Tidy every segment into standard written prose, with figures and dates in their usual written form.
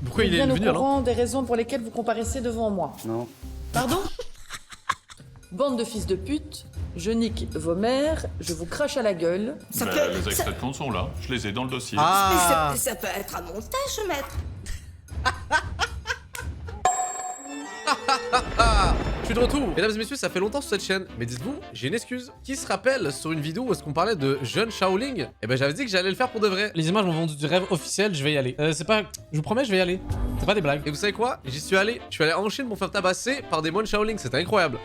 Pourquoi il est bien venu au alors? courant des raisons pour lesquelles vous comparaissez devant moi. Non. Pardon? Bande de fils de pute, je nique vos mères, je vous crache à la gueule. Ça peut... Les ça... extraits de compte sont là, je les ai dans le dossier. Ah. Mais ça peut être un montage, maître. Je suis de retour. Mesdames et messieurs, ça fait longtemps sur cette chaîne. Mais dites-vous, j'ai une excuse. Qui se rappelle sur une vidéo où est-ce qu'on parlait de jeune Shaolin? Eh ben j'avais dit que j'allais le faire pour de vrai. Les images m'ont vendu du rêve officiel, je vais y aller. C'est pas... Je vous promets, je vais y aller. C'est pas des blagues. Et vous savez quoi? J'y suis allé. Je suis allé en Chine pour me faire tabasser par des moines Shaolin. C'était incroyable.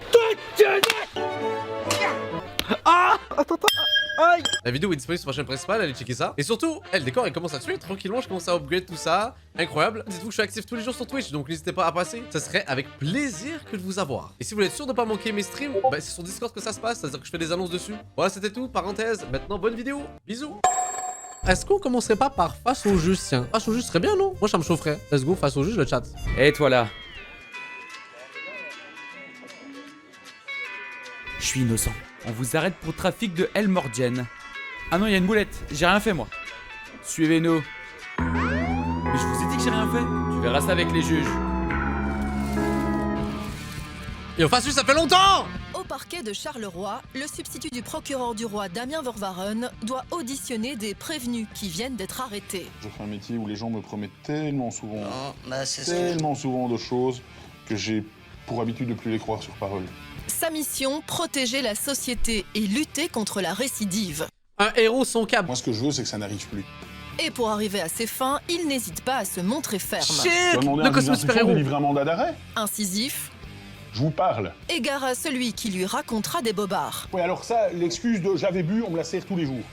Aïe. La vidéo est disponible sur ma chaîne principale, allez checker ça. Et surtout, le décor il commence à tuer tranquillement, je commence à upgrade tout ça. Incroyable. Dites-vous que je suis actif tous les jours sur Twitch, donc n'hésitez pas à passer. Ça serait avec plaisir que de vous avoir. Et si vous voulez être sûr de pas manquer mes streams, bah, c'est sur Discord que ça se passe, c'est-à-dire que je fais des annonces dessus. Voilà, c'était tout, parenthèse. Maintenant, bonne vidéo. Bisous. Est-ce qu'on commencerait pas par face au juge, tiens? Face au juge serait bien, non? Moi, ça me chaufferait. Let's go, face au juge, le chat. Et toi là? Je suis innocent. On vous arrête pour trafic de Helmorgen. Ah non, il y a une boulette. J'ai rien fait, moi. Suivez-nous. Mais je vous ai dit que j'ai rien fait. Tu verras ça avec les juges. Et au face juge, ça fait longtemps! Au parquet de Charleroi, le substitut du procureur du roi Damien Vervaren doit auditionner des prévenus qui viennent d'être arrêtés. Je fais un métier où les gens me promettent tellement souvent, c'est tellement souvent de choses que j'ai pour habitude de plus les croire sur parole. Sa mission, protéger la société et lutter contre la récidive. Un héros sans cap. Moi, ce que je veux, c'est que ça n'arrive plus. Et pour arriver à ses fins, il n'hésite pas à se montrer ferme. Tu Shit! vas demander Le un juge costume d'instruction de super-héros. délivrer un mandat d'arrêt? Incisif, Je vous parle. égare à celui qui lui racontera des bobards. Oui, alors ça, l'excuse de j'avais bu, on me la sert tous les jours.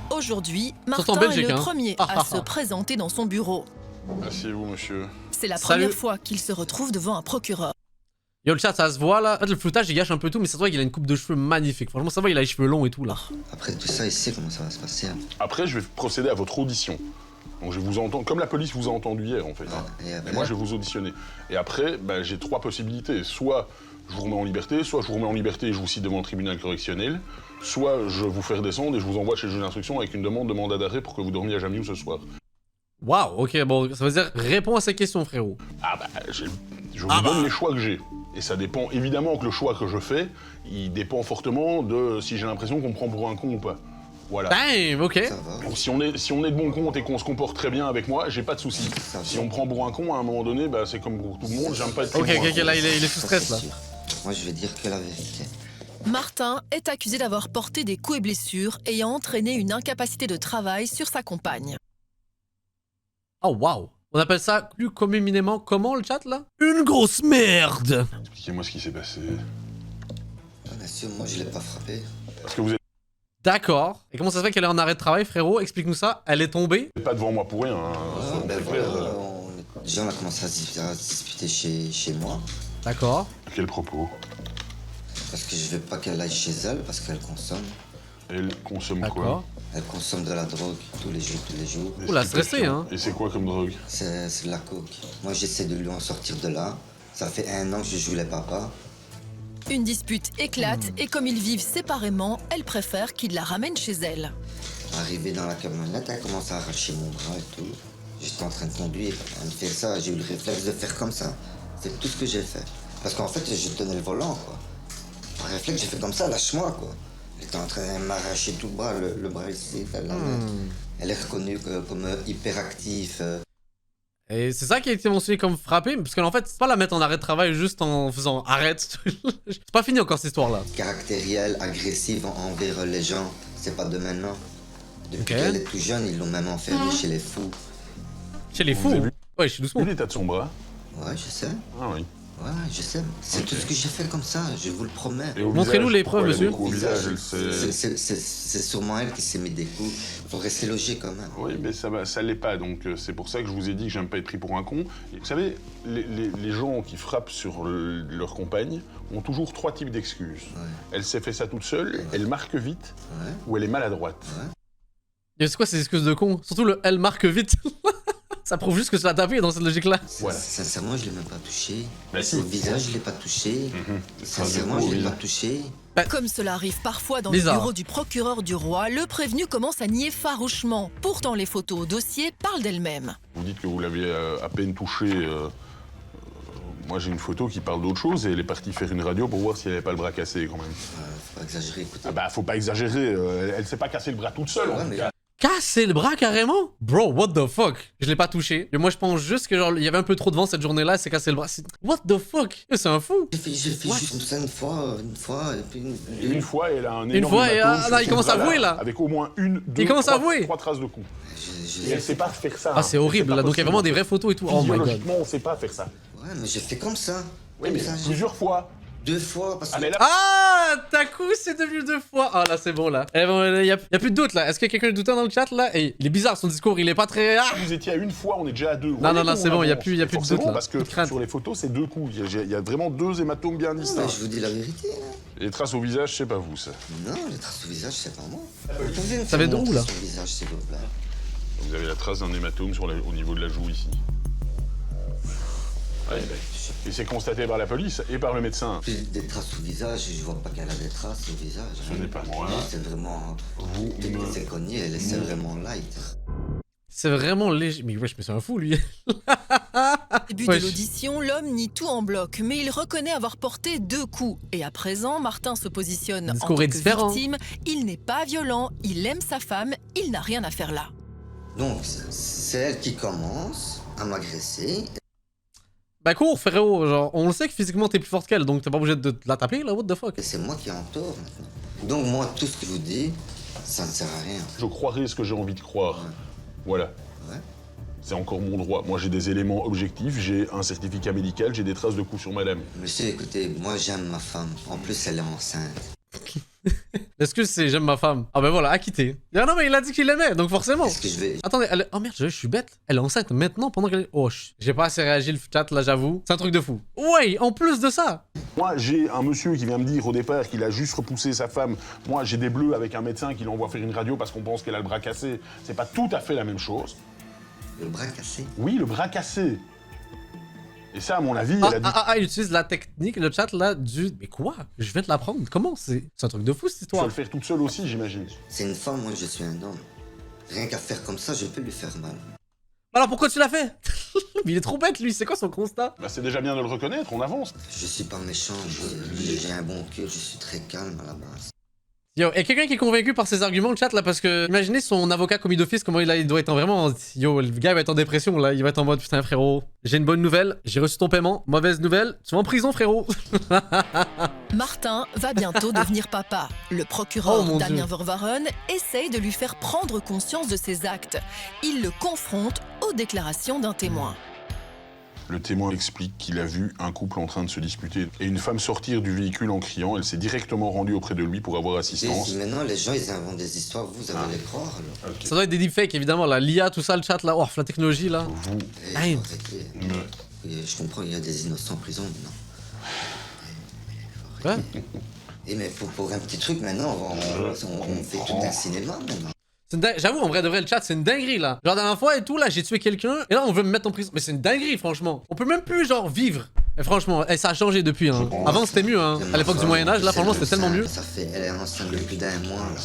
Aujourd'hui, Surtout en Martin Belgique, est le hein. premier à se présenter dans son bureau. Asseyez-vous, monsieur. C'est la Salut. première fois qu'il se retrouve devant un procureur. Yo, le chat, ça se voit là. En fait, le floutage il gâche un peu tout, mais c'est vrai qu'il a une coupe de cheveux magnifique. Franchement, ça va, il a les cheveux longs et tout là. Après tout ça, il sait comment ça va se passer. Hein. Après, je vais procéder à votre audition. Donc, je vais vous entendre, comme la police vous a entendu hier, en fait. Et après, Mais moi, je vais vous auditionner. Et après, bah, j'ai trois possibilités. Soit je vous remets en liberté, soit je vous remets en liberté et je vous cite devant le tribunal correctionnel, soit je vous fais redescendre et je vous envoie chez le juge d'instruction avec une demande de mandat d'arrêt pour que vous dormiez à Jamioux ce soir. Waouh, ok, bon, ça veut dire réponds à ces questions, frérot. Ah bah, je vous donne les choix que j'ai. Et ça dépend, évidemment que le choix que je fais, il dépend fortement de si j'ai l'impression qu'on me prend pour un con ou pas. Voilà. Damn, ok. ça va. Donc si on est de bon compte et qu'on se comporte très bien avec moi, j'ai pas de soucis. Ça Si va. on me prend pour un con, à un moment donné, bah, c'est comme pour tout le monde, j'aime pas être pris Ok, pour un ok, con. là, il est sous Ça, stress c'est là. sûr. Moi, je vais dire que la vérité. Martin est accusé d'avoir porté des coups et blessures ayant entraîné une incapacité de travail sur sa compagne. Oh, waouh. On appelle ça plus communément comment le chat là? Une grosse merde! Expliquez-moi ce qui s'est passé. Bien sûr, moi, je l'ai pas frappé. Parce que vous êtes D'accord. Et comment ça se fait qu'elle est en arrêt de travail, frérot? Explique-nous ça. Elle est tombée? pas devant moi pour rien. Hein. Ouais, Soyons ben très clairs. voilà, déjà, on a commencé à se disputer chez moi. D'accord. À quel propos? Parce que je veux pas qu'elle aille chez elle, parce qu'elle consomme. Elle consomme quoi? D'accord. Elle consomme de la drogue tous les jours, tous les jours. Oula, stressé, hein. Et c'est quoi comme drogue? C'est de la coke. Moi, j'essaie de lui en sortir de là. Ça fait 1 an que je joue les papas. Une dispute éclate et comme ils vivent séparément, elle préfère qu'il la ramène chez elle. Arrivée dans la camionnette, elle commence à arracher mon bras et tout. J'étais en train de conduire. Elle me fait ça, j'ai eu le réflexe de faire comme ça. C'est tout ce que j'ai fait. Parce qu'en fait, je tenais le volant, quoi. Par réflexe, j'ai fait comme ça, lâche-moi, quoi. Elle était en train de m'arracher tout le bras, le bras ici, la main. Elle est reconnue comme hyperactif. Et c'est ça qui a été mentionné comme frappé, parce qu'en fait, c'est pas la mettre en arrêt de travail juste en faisant arrête. C'est pas fini encore cette histoire-là. Caractérielle, agressive envers les gens. C'est pas de maintenant. Depuis Ok. qu'elle est plus jeune, ils l'ont même enfermée chez les fous. Chez les fous. avez vu Ouais, je suis doucement. Vu l'état de son bras? Ouais, je sais. Ah oui. Ouais, je sais. C'est tout ce que j'ai fait comme ça, je vous le promets. Et au Montrez-nous visage, les pourquoi preuves, elle a des monsieur. coups au visage, elle s'est- C'est sûrement elle qui s'est mis des coups. Faut rester logé quand même. Oui, mais ça l'est pas, donc c'est pour ça que je vous ai dit que j'aime pas être pris pour un con. Et vous savez, les gens qui frappent sur leur compagne ont toujours 3 types d'excuses. Ouais. Elle s'est fait ça toute seule, elle marque vite, Ouais. ou elle est maladroite. Et c'est quoi ces excuses de con? Surtout le elle marque vite. Ça prouve juste que tu l'as tapé dans cette logique-là. Voilà. Sincèrement, je l'ai même pas touché. Bah si. Au visage, je l'ai pas touché. Sincèrement, je l'ai pas touché. Comme cela arrive parfois dans Bizarre. le bureau du procureur du roi, le prévenu commence à nier farouchement. Pourtant, les photos au dossier parlent d'elles-mêmes. Vous dites que vous l'avez à peine touché. Moi, j'ai une photo qui parle d'autre chose et elle est partie faire une radio pour voir si elle avait pas le bras cassé quand même. Faut pas exagérer, écoutez. Ah bah, faut pas exagérer. Elle s'est pas cassé le bras toute seule. Ouais, en tout mais- cas. Casser le bras carrément? Bro, what the fuck? Je l'ai pas touché. Et moi, je pense juste que genre, il y avait un peu trop de vent cette journée-là, c'est cassé le bras. What the fuck? C'est un fou. J'ai fait What? juste ça une fois, et puis Une fois, elle a un énorme fois, et hématome ah, sur là, il son commence à bras, avouer, là. Avec au moins une, deux, Il commence à trois, avouer. 3 traces de coups. je- Et elle sait pas faire ça. Ah, c'est horrible, là. Donc, il y a vraiment des vraies photos et tout. Oh my god. Physiologiquement, on sait pas faire ça. Ouais, mais j'ai fait comme ça. Oui, Comme mais ça, plusieurs fois. 2 fois, parce que... Ah, mais là, Ah, ta coup, c'est devenu 2 fois. Ah, là, c'est bon, là. Eh bon, y a plus de doute, là. Est-ce qu'il y a quelqu'un de doutant dans le chat, là? Et il est bizarre, son discours, il est pas très. Ah vous étiez à une fois, on est déjà à 2. Non, non, c'est bon, y a plus de doute, là. Parce que Plus de crainte. sur les photos, c'est 2 coups. Il y a vraiment 2 hématomes bien Non, distincts. mais je vous dis la vérité, là. Les traces au visage, c'est pas vous, ça. Non, les traces au visage, c'est pas moi. Vous pouvez me Ça va faire de où, montrer là son visage, s'il vous plaît. Vous avez la trace d'un hématome au niveau de la joue ici. Ouais, ben, et c'est constaté par la police et par le médecin. Puis des traces au visage, je vois pas qu'elle a des traces au visage. Ce n'est pas moi. C'est vraiment... Vous Dès me- qu'elle s'est cognée, elle c'est vraiment light. C'est vraiment léger. Mais wesh, mais c'est un fou, lui. Au début Wesh. de l'audition, l'homme nie tout en bloc, mais il reconnaît avoir porté 2 coups. Et à présent, Martin se positionne Le en discours tant est que différent. victime. Il n'est pas violent, il aime sa femme, il n'a rien à faire là. Donc, c'est elle qui commence à m'agresser. Bah, cours, frérot. Genre, on le sait que physiquement, t'es plus forte qu'elle, donc t'es pas obligé de la taper, là. What the fuck? Et c'est moi qui ai en tort, maintenant. Donc, moi, tout ce que je vous dis, ça ne sert à rien. Je croirai ce que j'ai envie de croire. Voilà. Ouais. C'est encore mon droit. Moi, j'ai des éléments objectifs, j'ai un certificat médical, j'ai des traces de coups sur madame. Monsieur, écoutez, moi, j'aime ma femme. En plus, elle est enceinte. Excuse, c'est j'aime ma femme. Ah, ben voilà, acquitté. Ah non, mais il a dit qu'il l'aimait, donc forcément. Est-ce que je vais... Attendez, elle... oh merde, je suis bête. Elle est enceinte maintenant pendant qu'elle est. Oh, j'ai pas assez réagi le chat là, j'avoue. C'est un truc de fou. Ouais, en plus de ça. Moi, j'ai un monsieur qui vient me dire au départ qu'il a juste repoussé sa femme. Moi, j'ai des bleus avec un médecin qui l'envoie faire une radio parce qu'on pense qu'elle a le bras cassé. C'est pas tout à fait la même chose. Le bras cassé. Oui, le bras cassé. Et ça, à mon avis, Ah, elle a dit... il utilise la technique, le chat là, du. Mais quoi? Je viens de l'apprendre. Comment? C'est un truc de fou cette Tu vas histoire. le faire toute seule aussi, j'imagine. C'est une femme, moi, je suis un homme. Rien qu'à faire comme ça, je peux lui faire mal. Alors pourquoi tu l'as fait? Mais il est trop bête lui, c'est quoi son constat? Bah, c'est déjà bien de le reconnaître, on avance. Je suis pas méchant, j'ai un bon cœur, je suis très calme à la base. Yo, et quelqu'un qui est convaincu par ses arguments, le chat là, parce que imaginez son avocat commis d'office, comment il doit être vraiment. Yo, le gars il va être en dépression là, il va être en mode putain frérot, j'ai une bonne nouvelle, j'ai reçu ton paiement, mauvaise nouvelle, tu vas en prison frérot. Martin va bientôt devenir papa. Le procureur Oh, mon Damien Dieu. Vervaeren essaye de lui faire prendre conscience de ses actes. Il le confronte aux déclarations d'un témoin. Le témoin explique qu'il a vu un couple en train de se disputer et une femme sortir du véhicule en criant. Elle s'est directement rendue auprès de lui pour avoir Et assistance. si maintenant les gens ils inventent des histoires, vous allez les croire alors. Ça doit être des deepfakes évidemment là, l'IA, tout ça, le chat là, oh la technologie là. Vous Et Aïe. faut arrêter. me... Je comprends, il y a des innocents en prison maintenant. Quoi? Et mais pour un petit truc maintenant, on fait tout un cinéma maintenant. J'avoue, en vrai de vrai, le chat, c'est une dinguerie là. Genre, la dernière fois et tout, là, j'ai tué quelqu'un, et là, on veut me mettre en prison. Mais c'est une dinguerie, franchement. On peut même plus, genre, vivre. Et franchement, ça a changé depuis, hein. Avant, c'était mieux, hein. À l'époque du Moyen-Âge, là, franchement, c'était tellement mieux. Ça fait, elle est enceinte depuis d'un mois là.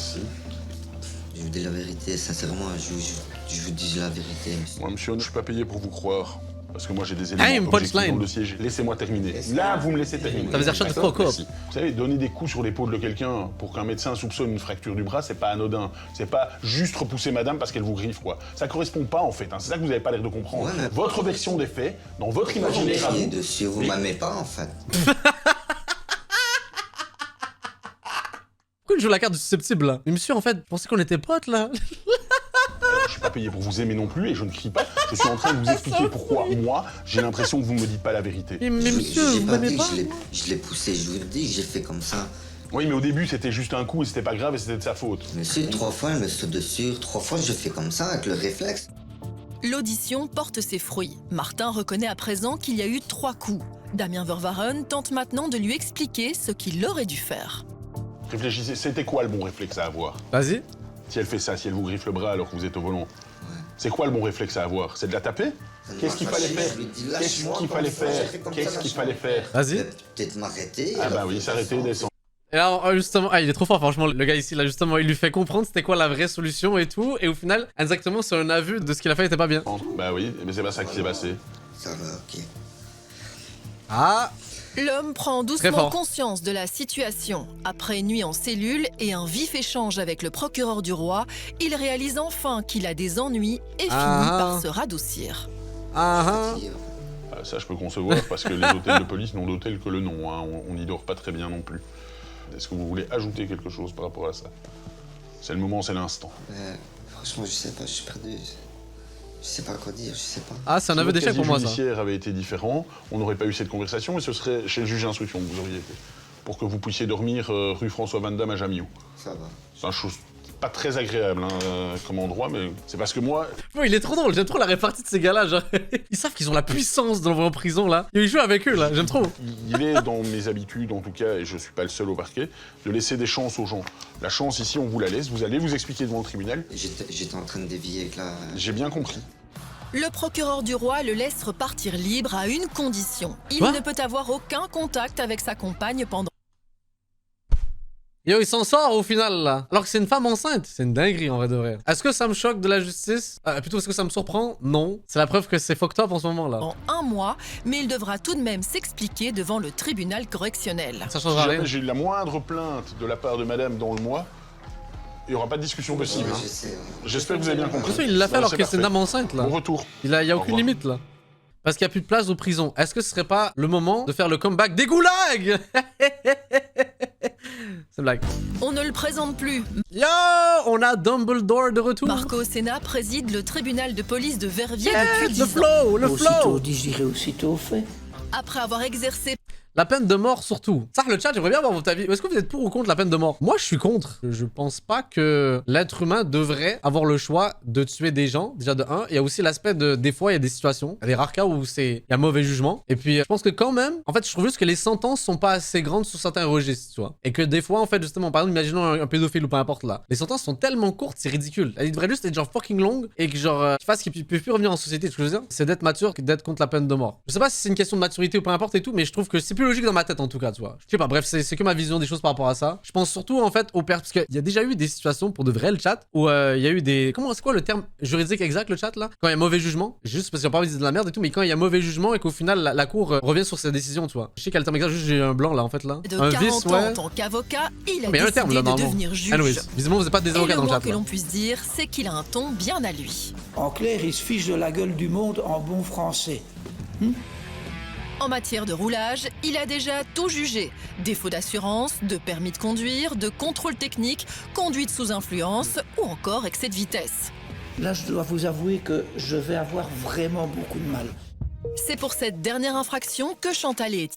Je vous dis la vérité, sincèrement, je vous dis la vérité. Monsieur. Moi, monsieur, je suis pas payé pour vous croire. Parce que moi, j'ai des Ah, éléments une objectifs punchline. dans le dossier. Laissez-moi terminer. Là, vous me laissez terminer. Ça veut dire shut the D'accord, fuck up. merci. Vous savez, donner des coups sur l'épaule de quelqu'un pour qu'un médecin soupçonne une fracture du bras, c'est pas anodin. C'est pas juste repousser madame parce qu'elle vous griffe, quoi. Ça correspond pas, en fait. Hein. C'est ça que vous avez pas l'air de comprendre. Ouais, mais- Votre version des faits, dans votre Vous imaginaire à m'aimez vous, dessus, vous m'aimez pas en fait. Pourquoi il joue la carte du susceptible là? Mais monsieur, en fait, je pensais qu'on était potes là. je suis pas payé pour vous aimer non plus et je ne crie pas. Je suis en train de vous expliquer pourquoi, moi, j'ai l'impression que vous me dites pas la vérité. Mais monsieur, J'ai vous pas m'aimez dit pas? que je l'ai poussé, je vous le dis, j'ai fait comme ça. Oui, mais au début, c'était juste un coup et c'était pas grave et c'était de sa faute. Monsieur, 3 fois, elle me saute dessus, 3 fois, je fais comme ça avec le réflexe. L'audition porte ses fruits. Martin reconnaît à présent qu'il y a eu 3 coups. Damien Vervaeren tente maintenant de lui expliquer ce qu'il aurait dû faire. Réfléchissez, c'était quoi le bon réflexe à avoir? Vas-y. Si elle fait ça, si elle vous griffe le bras alors que vous êtes au volant, C'est quoi le bon réflexe à avoir? C'est de la taper? Ça ne Qu'est-ce qu'il m'a fallait arraché, faire? je lui dis, Qu'est-ce lâche-moi, qu'il comme fallait ça, j'ai faire? fait comme ça, Qu'est-ce qu'il lâche-moi. fallait faire? Vas-y. Peut-être m'arrêter. Ah bah alors oui, s'arrêter, descendre. Et alors, justement, il est trop fort, franchement, le gars ici, là, justement, il lui fait comprendre c'était quoi la vraie solution et tout, et au final, exactement, sur un aveu de ce qu'il a fait, il était pas bien. Bah oui, mais c'est pas ça qui s'est passé. Ça va, ok. Ah, L'homme prend Très doucement fort. conscience de la situation. Après une nuit en cellule et un vif échange avec le procureur du roi, il réalise enfin qu'il a des ennuis et finit par se radoucir. ah, Fatigué, Ça, je peux concevoir, parce que les hôtels de police n'ont d'hôtel que le nom, hein. On n'y dort pas très bien non plus. Est-ce que vous voulez ajouter quelque chose par rapport à ça? C'est le moment, c'est l'instant. franchement, je sais pas, je suis perdu. Je sais pas quoi dire, je sais pas. ah, c'est un Si aveu votre d'échec pour casier moi, ça. judiciaire avait été différent, on n'aurait pas eu cette conversation et ce serait chez le juge d'instruction que vous auriez été. Pour que vous puissiez dormir rue François Van Damme à Jamillou. Ça va. C'est une chose pas très agréable comme endroit, mais c'est parce que moi, Oh, il est trop drôle, j'aime trop la répartie de ces gars-là, genre. Ils savent qu'ils ont la puissance de l'envoyer en prison, là. Il joue avec eux, là, j'aime trop. il est dans mes habitudes, en tout cas, et je suis pas le seul au parquet, de laisser des chances aux gens. La chance, ici, on vous la laisse, vous allez vous expliquer devant le tribunal. J'étais en train de dévier avec la... J'ai bien compris. Le procureur du roi le laisse repartir libre à une condition. Il Quoi ne peut avoir aucun contact avec sa compagne pendant... Yo, il s'en sort au final, là. Alors que c'est une femme enceinte. C'est une dinguerie, en vrai de vrai. Est-ce que ça me choque de la justice? Plutôt, est-ce que ça me surprend? Non. C'est la preuve que c'est fucked up en ce moment, là. un mois, mais il devra tout de même s'expliquer devant le tribunal correctionnel. Ça Si changera rien. jamais j'ai eu la moindre plainte de la part de madame dans le mois, il n'y aura pas de discussion possible. Ouais, hein. je sais, ouais. J'espère que vous avez bien De compris. toute façon, il l'a fait Non, alors que c'est une parfait. dame enceinte, là. Bon retour. Il y a Au aucune revoir. limite, là. Parce qu'il n'y a plus de place aux prisons. Est-ce que ce serait pas le moment de faire le comeback des goulags? C'est une blague. On ne le présente plus. Yo, on a Dumbledore de retour. Marco Senna préside le tribunal de police de Verviers Yes, depuis 10 le ans. flow, le Aussitôt flow. dit, je dirais aussitôt fait. Après avoir exercé La peine de mort surtout. Ça, le chat, j'aimerais bien avoir votre avis. Est-ce que vous êtes pour ou contre la peine de mort? Moi, je suis contre. Je pense pas que l'être humain devrait avoir le choix de tuer des gens, déjà de un. Il y a aussi l'aspect de, des fois, il y a des situations, il y a des rares cas où il y a mauvais jugement. Et puis, je pense que quand même, en fait, je trouve juste que les sentences sont pas assez grandes sur certains registres, tu vois. Et que des fois, en fait, justement, par exemple, imaginons un pédophile ou peu importe là. Les sentences sont tellement courtes, c'est ridicule. Elles devraient juste être genre fucking longues et que genre, tu fasses qu'ils puissent plus revenir en société. Ce que je veux dire, c'est d'être mature que d'être contre la peine de mort. Je sais pas si c'est une question de maturité ou peu importe et tout, mais je trouve que c'est plus logique dans ma tête en tout cas, tu vois. Je sais pas, bref, c'est que ma vision des choses par rapport à ça. Je pense surtout en fait aux parce qu'il y a déjà eu des situations pour de vrai le chat où il y a eu des. Comment c'est quoi le terme juridique exact le chat là? Quand il y a mauvais jugement, juste parce qu'on pas envie de dire de la merde et tout, mais quand il y a mauvais jugement et qu'au final la cour revient sur ses décisions, tu vois. Je sais quel terme exact, juste j'ai un blanc là en fait là. de Un 40 vice, ans ouais. en tant qu'avocat, il a Mais il y a un terme décidé là de normalement. devenir juge. Anyways, visiblement vous n'êtes pas des Et avocats le dans le moins chat que là. l'on puisse dire, c'est qu'il a un ton bien à lui. En clair, il se fiche de la gueule du monde en bon français. En matière de roulage, il a déjà tout jugé. Défaut d'assurance, de permis de conduire, de contrôle technique, conduite sous influence ou encore excès de vitesse. Là, je dois vous avouer que je vais avoir vraiment beaucoup de mal. C'est pour cette dernière infraction que Chantal et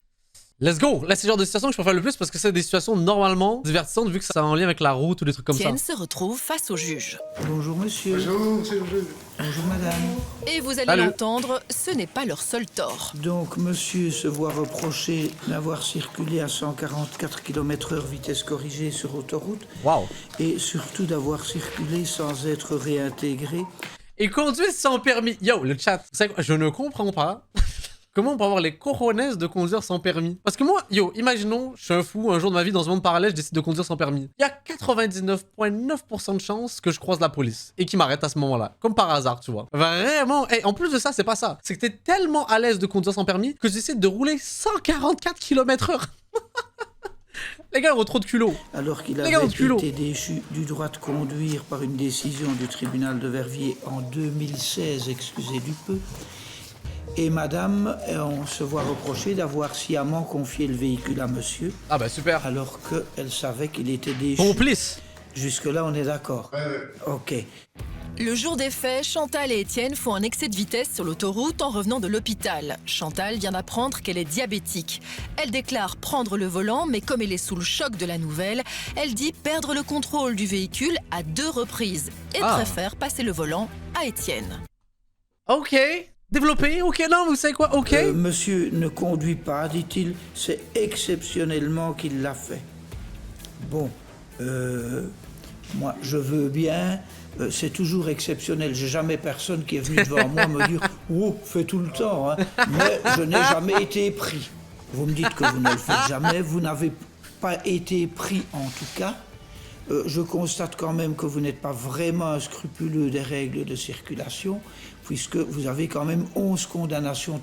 Let's go! Là, c'est le genre de situation que je préfère le plus parce que c'est des situations normalement divertissantes vu que ça a un lien avec la route ou des trucs comme ça. Étienne se retrouvent face au juge. Bonjour monsieur. Bonjour, monsieur le juge. Bonjour madame. Et vous allez Salut. l'entendre, ce n'est pas leur seul tort. Donc monsieur se voit reprocher d'avoir circulé à 144 km/h vitesse corrigée sur autoroute Waouh! et surtout d'avoir circulé sans être réintégré. Et conduire sans permis. Yo, le chat. C'est quoi? Je ne comprends pas. Comment on peut avoir les cojones de conduire sans permis? Parce que moi, yo, imaginons, je suis un fou, un jour de ma vie, dans ce monde parallèle, je décide de conduire sans permis. Il y a 99,9% de chances que je croise la police et qu'ils m'arrêtent à ce moment-là. Comme par hasard, tu vois. Vraiment. Et en plus de ça, c'est pas ça. C'est que t'es tellement à l'aise de conduire sans permis que je décide de rouler 144 km/h. Les gars ont trop de culot. Alors qu'il Les avait gars ont du culot. été déchu du droit de conduire par une décision du tribunal de Verviers en 2016, excusez du peu. Et madame, on se voit reprocher d'avoir sciemment confié le véhicule à monsieur, Ah bah super. alors qu'elle savait qu'il était déchu. Complice. Jusque-là, on est d'accord. Ok. Le jour des faits, Chantal et Étienne font un excès de vitesse sur l'autoroute en revenant de l'hôpital. Chantal vient d'apprendre qu'elle est diabétique. Elle déclare prendre le volant, mais comme elle est sous le choc de la nouvelle, elle dit perdre le contrôle du véhicule à 2 reprises et préfère passer le volant à Étienne. Ok. Développé. Ok, non, vous savez quoi? Ok. Monsieur ne conduit pas, dit-il. C'est exceptionnellement qu'il l'a fait. Bon, moi, je veux bien, c'est toujours exceptionnel. J'ai jamais personne qui est venu devant moi me dire « Oh, fais tout le temps hein. ». Mais je n'ai jamais été pris. Vous me dites que vous ne le faites jamais, vous n'avez pas été pris en tout cas. Je constate quand même que vous n'êtes pas vraiment un scrupuleux des règles de circulation, puisque vous avez quand même 11 condamnations.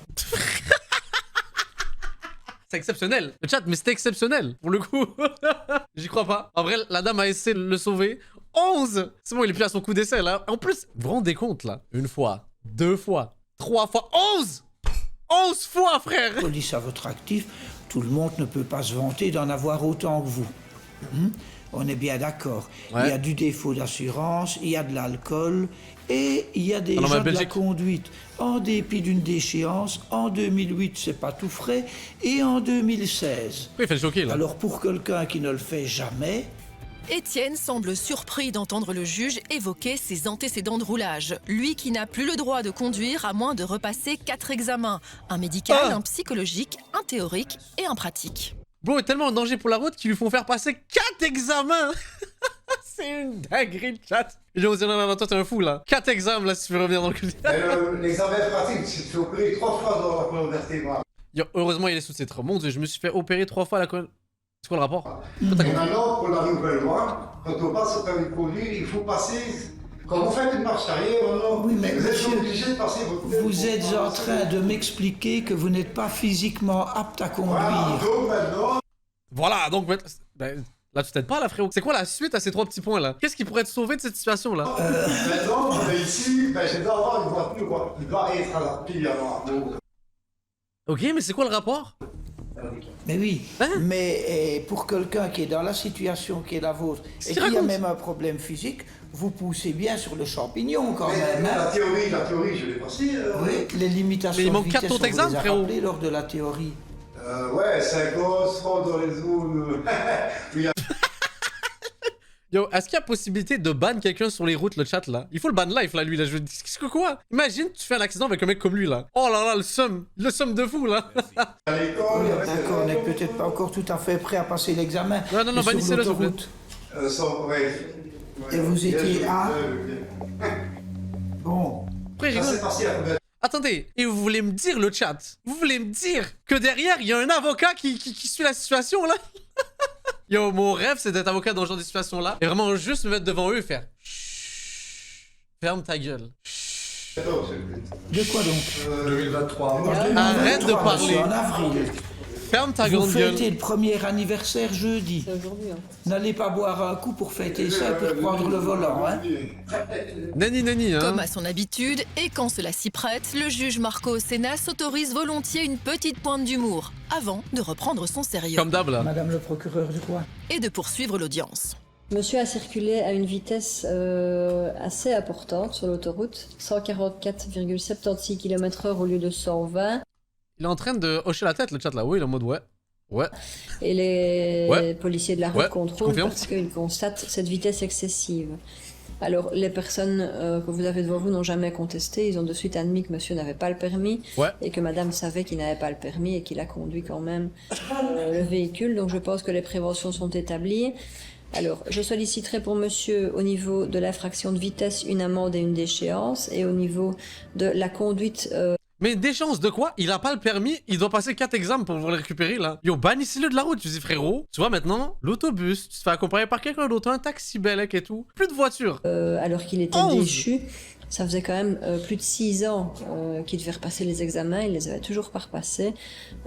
C'est exceptionnel. Le chat, mais c'était exceptionnel, pour le coup. J'y crois pas. En vrai, la dame a essayé de le sauver. 11. C'est bon, il est plus à son coup d'essai, là. En plus, vous vous rendez compte, là. 1 fois, 2 fois, 3 fois, 11 11 fois, frère. Police à votre actif, tout le monde ne peut pas se vanter d'en avoir autant que vous. On est bien d'accord. Ouais. Il y a du défaut d'assurance, il y a de l'alcool et il y a déjà de la conduite. En dépit d'une déchéance, en 2008, c'est pas tout frais, et en 2016. Oui, il fait le choquer, là. Alors pour quelqu'un qui ne le fait jamais... Étienne semble surpris d'entendre le juge évoquer ses antécédents de roulage. Lui qui n'a plus le droit de conduire à moins de repasser 4 examens. Un médical, un psychologique, un théorique et un pratique. Bro est tellement en danger pour la route qu'ils lui font faire passer 4 examens. C'est une dinguerie, chat. Ils ont dit non, toi t'es un fou là. 4 examens là si tu veux revenir dans le cul. L'examen pratique, tu te fais opérer 3 fois dans la colonne vertébrale. Heureusement il est sous ses traits. Mon dieu, je me suis fait opérer 3 fois à la colonne. C'est quoi le rapport? Et maintenant, pour la nouvelle loi, quand on passe au permis de conduire, il faut passer. Quand vous faites une marche arrière, maintenant, Oui, mais vous êtes monsieur, obligé de passer votre. Vous êtes en train de m'expliquer que vous n'êtes pas physiquement apte à conduire. Voilà, donc maintenant. Voilà, donc ben, là tu t'aides pas là frérot. C'est quoi la suite à ces 3 petits points là? Qu'est-ce qui pourrait te sauver de cette situation là? Maintenant, on est ici, ben, je dois avoir une voiture, quoi. Il doit être à la pile avant. Ok, mais c'est quoi le rapport? Mais oui, mais pour quelqu'un qui est dans la situation qui est la vôtre et qui a même un problème physique, vous poussez bien sur le champignon quand même. La théorie, je l'ai passée. Oui, les limitations mais il manque de 4 vitesse, autres examens, frérot. lors de la théorie. Ouais, 50, 30 dans les zones. Yo, est-ce qu'il y a possibilité de ban quelqu'un sur les routes, le chat là? Il faut le ban life là, lui là. Qu'est-ce que quoi? Imagine, tu fais un accident avec un mec comme lui là. Oh là là, le seum de fou là. D'accord, on n'est peut-être pas encore tout à fait prêt à passer l'examen. Non, bannissez-le, s'il vous plaît. Et vous étiez à... Bon. Après, attendez, et vous voulez me dire, le chat, vous voulez me dire que derrière, il y a un avocat qui suit la situation là? Yo, mon rêve, c'est d'être avocat dans ce genre de situation-là. Et vraiment juste me mettre devant eux et faire... Chut, ferme ta gueule. Chut. De quoi donc 2023. Arrête de parler. En avril. Ferme ta Vous grande gueule. fêtez le premier anniversaire jeudi. C'est aujourd'hui. Hein. N'allez pas boire un coup pour fêter ça et pour prendre le volant, hein. Nani, hein. Comme à son habitude, et quand cela s'y prête, le juge Marco Sénat s'autorise volontiers une petite pointe d'humour, avant de reprendre son sérieux. Comme d'hab là. Madame le procureur du roi. Et de poursuivre l'audience. Monsieur a circulé à une vitesse assez importante sur l'autoroute, 144,76 km/h au lieu de 120. Il est en train de hocher la tête, le chat là. Oui, il est en mode ouais. Ouais. Et les policiers de la route contrôlent confirme. parce qu'ils constatent cette vitesse excessive. Alors, les personnes que vous avez devant vous n'ont jamais contesté. Ils ont de suite admis que monsieur n'avait pas le permis et que madame savait qu'il n'avait pas le permis et qu'il a conduit quand même le véhicule. Donc, je pense que les préventions sont établies. Alors, je solliciterai pour monsieur, au niveau de l'infraction de vitesse, une amende et une déchéance. Et au niveau de la conduite... Mais des chances de quoi? Il a pas le permis, il doit passer 4 examens pour pouvoir le récupérer là. Yo, bannissez-le de la route, tu dis frérot. Tu vois maintenant, l'autobus, tu te fais accompagner par quelqu'un d'autre, un taxi belek et tout. Plus de voiture. Alors qu'il était déchu, ça faisait quand même plus de 6 ans qu'il devait repasser les examens, il les avait toujours pas repassés.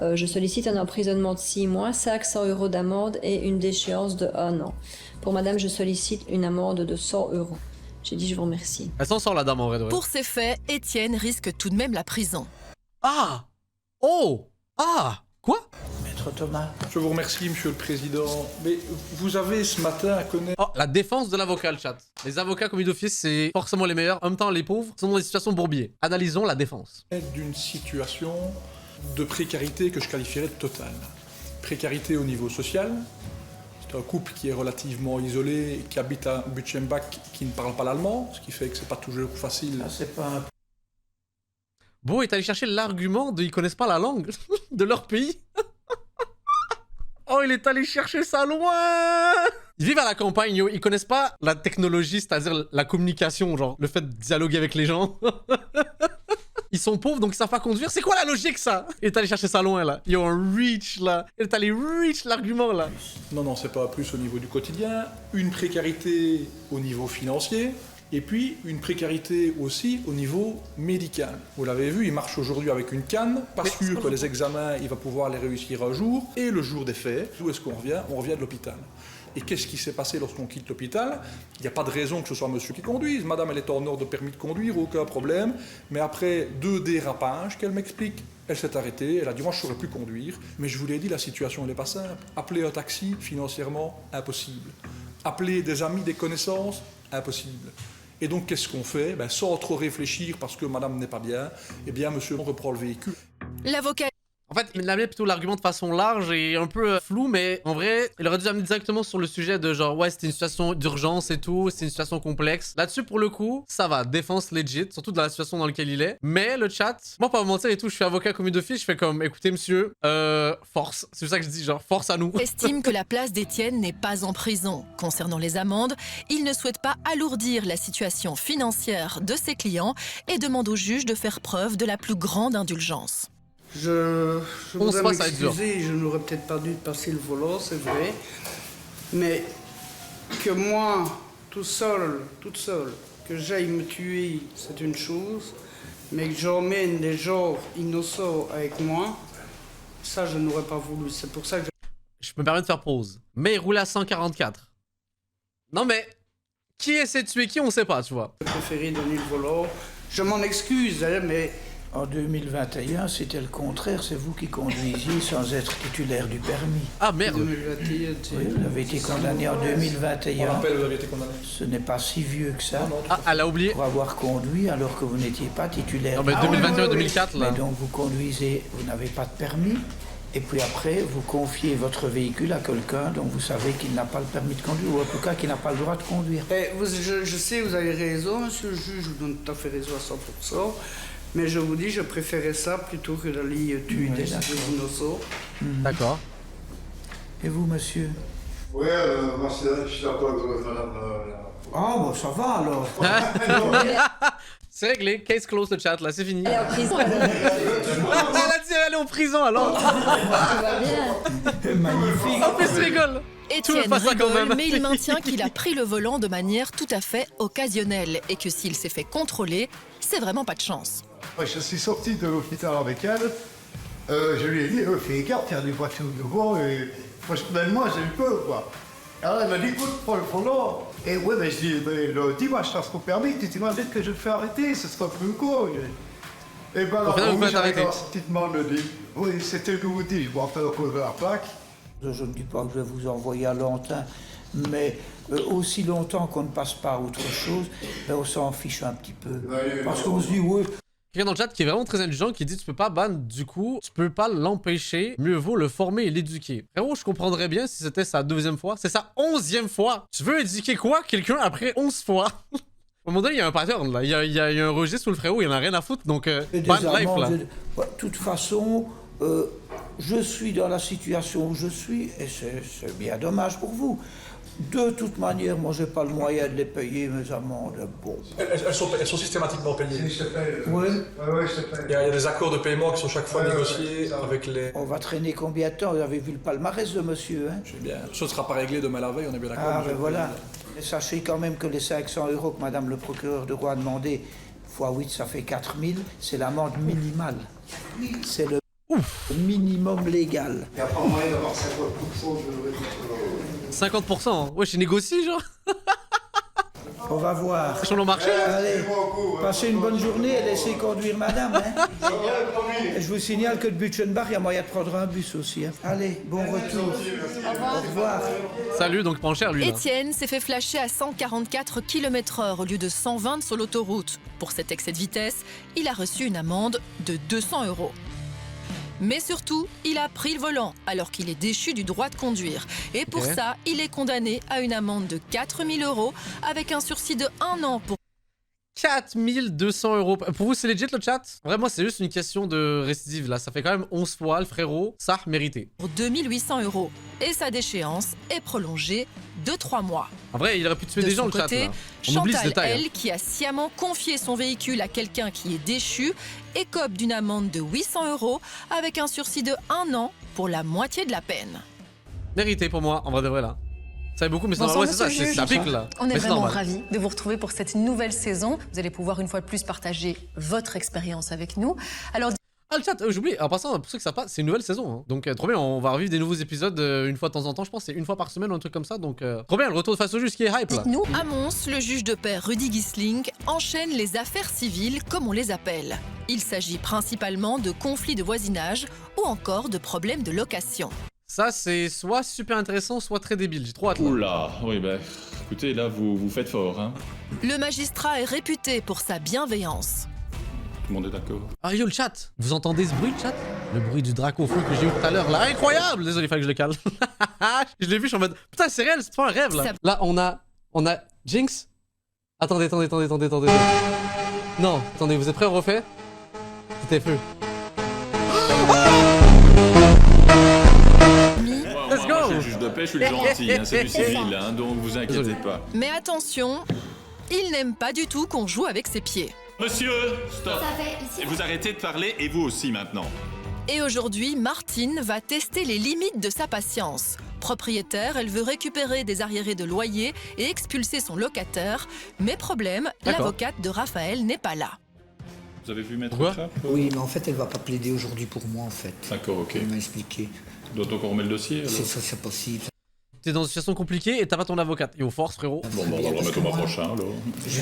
Je sollicite un emprisonnement de 6 mois, 500 € d'amende et une déchéance de 1 an. Pour madame, je sollicite une amende de 100 €. J'ai dit je vous remercie. Elle s'en sort la dame en vrai de vrai. Pour ces faits, Étienne risque tout de même la prison. Ah! Oh! Ah! Quoi? Maître Thomas. Je vous remercie, Monsieur le Président. Mais vous avez ce matin à connaître... Oh, la défense de l'avocat, le chat. Les avocats commis d'office, c'est forcément les meilleurs. En même temps, les pauvres sont dans des situations bourbiers. Analysons la défense. D'une situation de précarité que je qualifierais de totale. Précarité au niveau social. C'est un couple qui est relativement isolé, qui habite à Butchenbach, qui ne parle pas l'allemand, ce qui fait que c'est pas toujours facile. Ah, c'est pas un... Beau est allé chercher l'argument de ils connaissent pas la langue de leur pays. Oh, il est allé chercher ça loin. Ils vivent à la campagne, yo. Ils connaissent pas la technologie, c'est-à-dire la communication, genre le fait de dialoguer avec les gens. Ils sont pauvres, donc ils savent pas conduire. C'est quoi la logique, ça? Il est allé chercher ça loin, là. Yo, un reach, là. Il est allé reach l'argument, là. Non, c'est pas plus au niveau du quotidien. Une précarité au niveau financier. Et puis, une précarité aussi au niveau médical. Vous l'avez vu, il marche aujourd'hui avec une canne, pas sûr que les examens, il va pouvoir les réussir un jour. Et le jour des faits, où est-ce qu'on revient? On revient de l'hôpital. Et qu'est-ce qui s'est passé lorsqu'on quitte l'hôpital? Il n'y a pas de raison que ce soit monsieur qui conduise. Madame, elle est en ordre de permis de conduire, aucun problème. Mais après 2 dérapages qu'elle m'explique, elle s'est arrêtée. Elle a dit, moi, je ne saurais plus conduire. Mais je vous l'ai dit, la situation, elle n'est pas simple. Appeler un taxi, financièrement, impossible. Appeler des amis, des connaissances, impossible. Et donc, qu'est-ce qu'on fait? Sans trop réfléchir, parce que madame n'est pas bien, eh bien, monsieur, on reprend le véhicule. L'avocat... En fait, il a mis plutôt l'argument de façon large et un peu flou, mais en vrai, il aurait dû amener directement sur le sujet de genre, ouais, c'était une situation d'urgence et tout, c'est une situation complexe. Là-dessus, pour le coup, ça va, défense legit, surtout dans la situation dans laquelle il est. Mais le chat, moi, pas vous mentir et tout, je suis avocat commis d'office, je fais comme, écoutez, monsieur, force. C'est ça que je dis, genre, force à nous. Estime que la place d'Étienne n'est pas en prison. Concernant les amendes, il ne souhaite pas alourdir la situation financière de ses clients et demande au juge de faire preuve de la plus grande indulgence. Je voudrais m'excuser, je n'aurais peut-être pas dû passer le volant, c'est vrai. Mais que moi, toute seule, que j'aille me tuer, c'est une chose. Mais que j'emmène des gens innocents avec moi, ça, je n'aurais pas voulu. C'est pour ça que je me permets de faire pause. Mais il roule à 144. Non mais, qui essaie de tuer qui, on sait pas, tu vois. j'ai préféré donner le volant. Je m'en excuse, hein, mais... En 2021, c'était le contraire, c'est vous qui conduisiez sans être titulaire du permis. Ah merde! 2021, oui, vous avez été condamné en 2021. On rappelle, vous avez été condamné. Ce n'est pas si vieux que ça. Ah, elle a oublié. Pour avoir conduit alors que vous n'étiez pas titulaire. Non mais 2021-2004 là. Mais donc vous conduisez, vous n'avez pas de permis. Et puis après, vous confiez votre véhicule à quelqu'un dont vous savez qu'il n'a pas le permis de conduire, ou en tout cas qu'il n'a pas le droit de conduire. Je sais, vous avez raison, monsieur le juge, je vous donne tout à fait raison à 100%. Mais je vous dis, je préférais ça plutôt que d'aller tuer des innocents. D'accord. Et vous, monsieur? Oui, moi, je suis d'accord avec madame. Ah, bon, ça va alors. C'est réglé, case close le chat là, c'est fini. Elle est en prison. Elle a dit elle est en prison alors. Tout va bien. Magnifique. En plus, rigole. Étienne rigole, mais il maintient qu'il a pris le volant de manière tout à fait occasionnelle et que s'il s'est fait contrôler, c'est vraiment pas de chance. Ouais, je suis sorti de l'hôpital avec elle. Je lui ai dit, fais gaffe, il y a des voitures devant. Et personnellement, j'ai eu peur, quoi. Alors elle m'a dit, écoute, prends le volant. Et ouais, mais je dis, le dimanche, je t'ai permis, tu t'imagines que je te fais arrêter, ce sera plus court. Et ben alors, petite me dit, oui, c'était que vous dites, je vais en faire recouvrir la plaque. Je ne dis pas que je vais vous envoyer à Lantin, mais aussi longtemps qu'on ne passe pas à autre chose, on s'en fiche un petit peu. Parce qu'on se dit, oui. Quelqu'un dans le chat qui est vraiment très intelligent qui dit tu peux pas ban, du coup, tu peux pas l'empêcher, mieux vaut le former et l'éduquer. Frérot, je comprendrais bien si c'était sa 2e fois, c'est sa 11e fois. Tu veux éduquer quoi? Quelqu'un après 11 fois? À un moment donné, il y a un pattern là, il y a un registre sous le frérot, il en a rien à foutre, donc ban life là. De toute façon, je suis dans la situation où je suis, et c'est bien dommage pour vous. De toute manière, moi, j'ai pas le moyen de les payer, mes amendes. Bon. Elles sont systématiquement payées. Je te paye. Oui. Ouais, je te paye. Il y a des accords de paiement qui sont chaque fois négociés avec les... On va traîner combien de temps? Vous avez vu le palmarès de monsieur, hein? Je sais bien. Ce ne sera pas réglé demain la veille, on est bien d'accord. Ah, ben voilà. Et sachez quand même que les 500 € que madame le procureur de Rouen a demandé, x 8, ça fait 4000, c'est l'amende minimale. C'est le minimum légal. Il n'y a pas moyen d'avoir 50%, je le redis. 50%, hein. Ouais, je négocie genre. On va voir. Sur le marché. Allez, passez une bonne journée et laissez conduire madame. Hein. Et je vous signale que de Butchenbach, il y a moyen de prendre un bus aussi. Hein. Allez, bon retour. Au revoir. Salut, donc pas cher lui là. Étienne s'est fait flasher à 144 km/h au lieu de 120 sur l'autoroute. Pour cet excès de vitesse, il a reçu une amende de 200 €. Mais surtout, il a pris le volant alors qu'il est déchu du droit de conduire. Et pour ça, il est condamné à une amende de 4 000 € avec un sursis de 1 an pour... 4200 €. Pour vous, c'est legit le chat? Vraiment, c'est juste une question de récidive là. Ça fait quand même 11 fois, le frérot. Ça, mérité. Pour 2800 €. Et sa déchéance est prolongée de 3 mois. En vrai, il aurait pu tuer De des gens son le chat côté, là. On oublie ce Chantal, détail. elle, qui a sciemment confié son véhicule à quelqu'un qui est déchu, écope d'une amende de 800 € avec un sursis de 1 an pour la moitié de la peine. Mérité pour moi, en vrai de vrai là. Ça fait beaucoup, mais c'est Bonsoir, normal, ouais, c'est ça, monsieur le ça juge. pique là. On est Mais c'est vraiment normal. ravis de vous retrouver pour cette nouvelle saison. Vous allez pouvoir une fois de plus partager votre expérience avec nous. Alors, Ah, le chat, j'oublie. En passant, pour ceux que ça passe, c'est une nouvelle saison. Hein. Donc, trop bien, on va revivre des nouveaux épisodes une fois de temps en temps. Je pense que c'est une fois par semaine ou un truc comme ça. Donc, trop bien, le retour de Face au Juge qui est hype là. À Mons, le juge de paix Rudy Gisling enchaîne les affaires civiles, comme on les appelle. Il s'agit principalement de conflits de voisinage ou encore de problèmes de location. Ça, c'est soit super intéressant, soit très débile. J'ai trop hâte là. Oula, oui, bah, écoutez, là, vous faites fort, hein. Le magistrat est réputé pour sa bienveillance. Tout le monde est d'accord. Ah yo, le chat. Vous entendez ce bruit, le chat? Le bruit du drac au feu que j'ai eu tout à l'heure là. Incroyable! Désolé, il fallait que je le cale. Je l'ai vu, je suis en mode. Putain, c'est réel, c'est pas un rêve là. Là, on a Jinx. Attendez. Non, attendez, vous êtes prêts, on refait? C'était feu. Let's go! Moi, je suis le juge de paix, je suis le gentil, hein, c'est du civil, hein, donc vous inquiétez pas. Mais attention, il n'aime pas du tout qu'on joue avec ses pieds. Monsieur, stop! Et vous arrêtez de parler, et vous aussi maintenant. Et aujourd'hui, Martine va tester les limites de sa patience. Propriétaire, elle veut récupérer des arriérés de loyer et expulser son locataire. Mais problème, l'avocate de Raphaël n'est pas là. Vous avez vu Maître Trapp? Oui, mais en fait, elle va pas plaider aujourd'hui pour moi, en fait. D'accord, ok. Elle m'a expliqué. Donc on remet le dossier alors? C'est possible. T'es dans une situation compliquée et t'as pas ton avocate. Et au force, frérot. Bon, on va le remettre au mois prochain alors.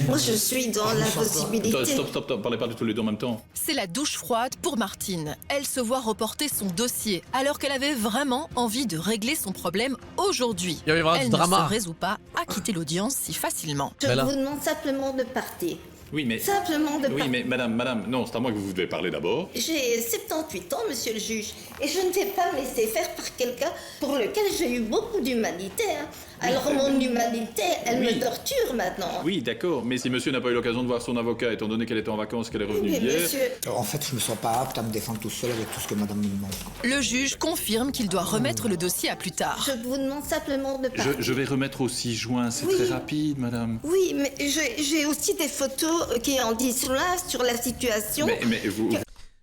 Moi, je suis dans la possibilité. Stop, parlez pas de tous les deux en même temps. C'est la douche froide pour Martine. Elle se voit reporter son dossier alors qu'elle avait vraiment envie de régler son problème aujourd'hui. Il va y avoir Elle du ne se drama. résout pas à quitter l'audience si facilement. Je vous demande simplement de partir. Oui, mais... Simplement de Oui, partir. mais madame, non, c'est à moi que vous devez parler d'abord. J'ai 78 ans, monsieur le juge, et je ne vais pas me laisser faire par quelqu'un pour lequel j'ai eu beaucoup d'humanité. Hein. Alors mon humanité, elle me torture maintenant. Oui, d'accord, mais si monsieur n'a pas eu l'occasion de voir son avocat, étant donné qu'elle était en vacances, qu'elle est revenue Mais hier... monsieur... En fait, je me sens pas apte à me défendre tout seul avec tout ce que madame me demande. Le juge confirme qu'il doit remettre le dossier à plus tard. Je vous demande simplement de partir. Je vais remettre au 6 juin, c'est Oui. très rapide, madame. Oui, mais j'ai aussi des photos qui en disent là sur la situation. Mais vous...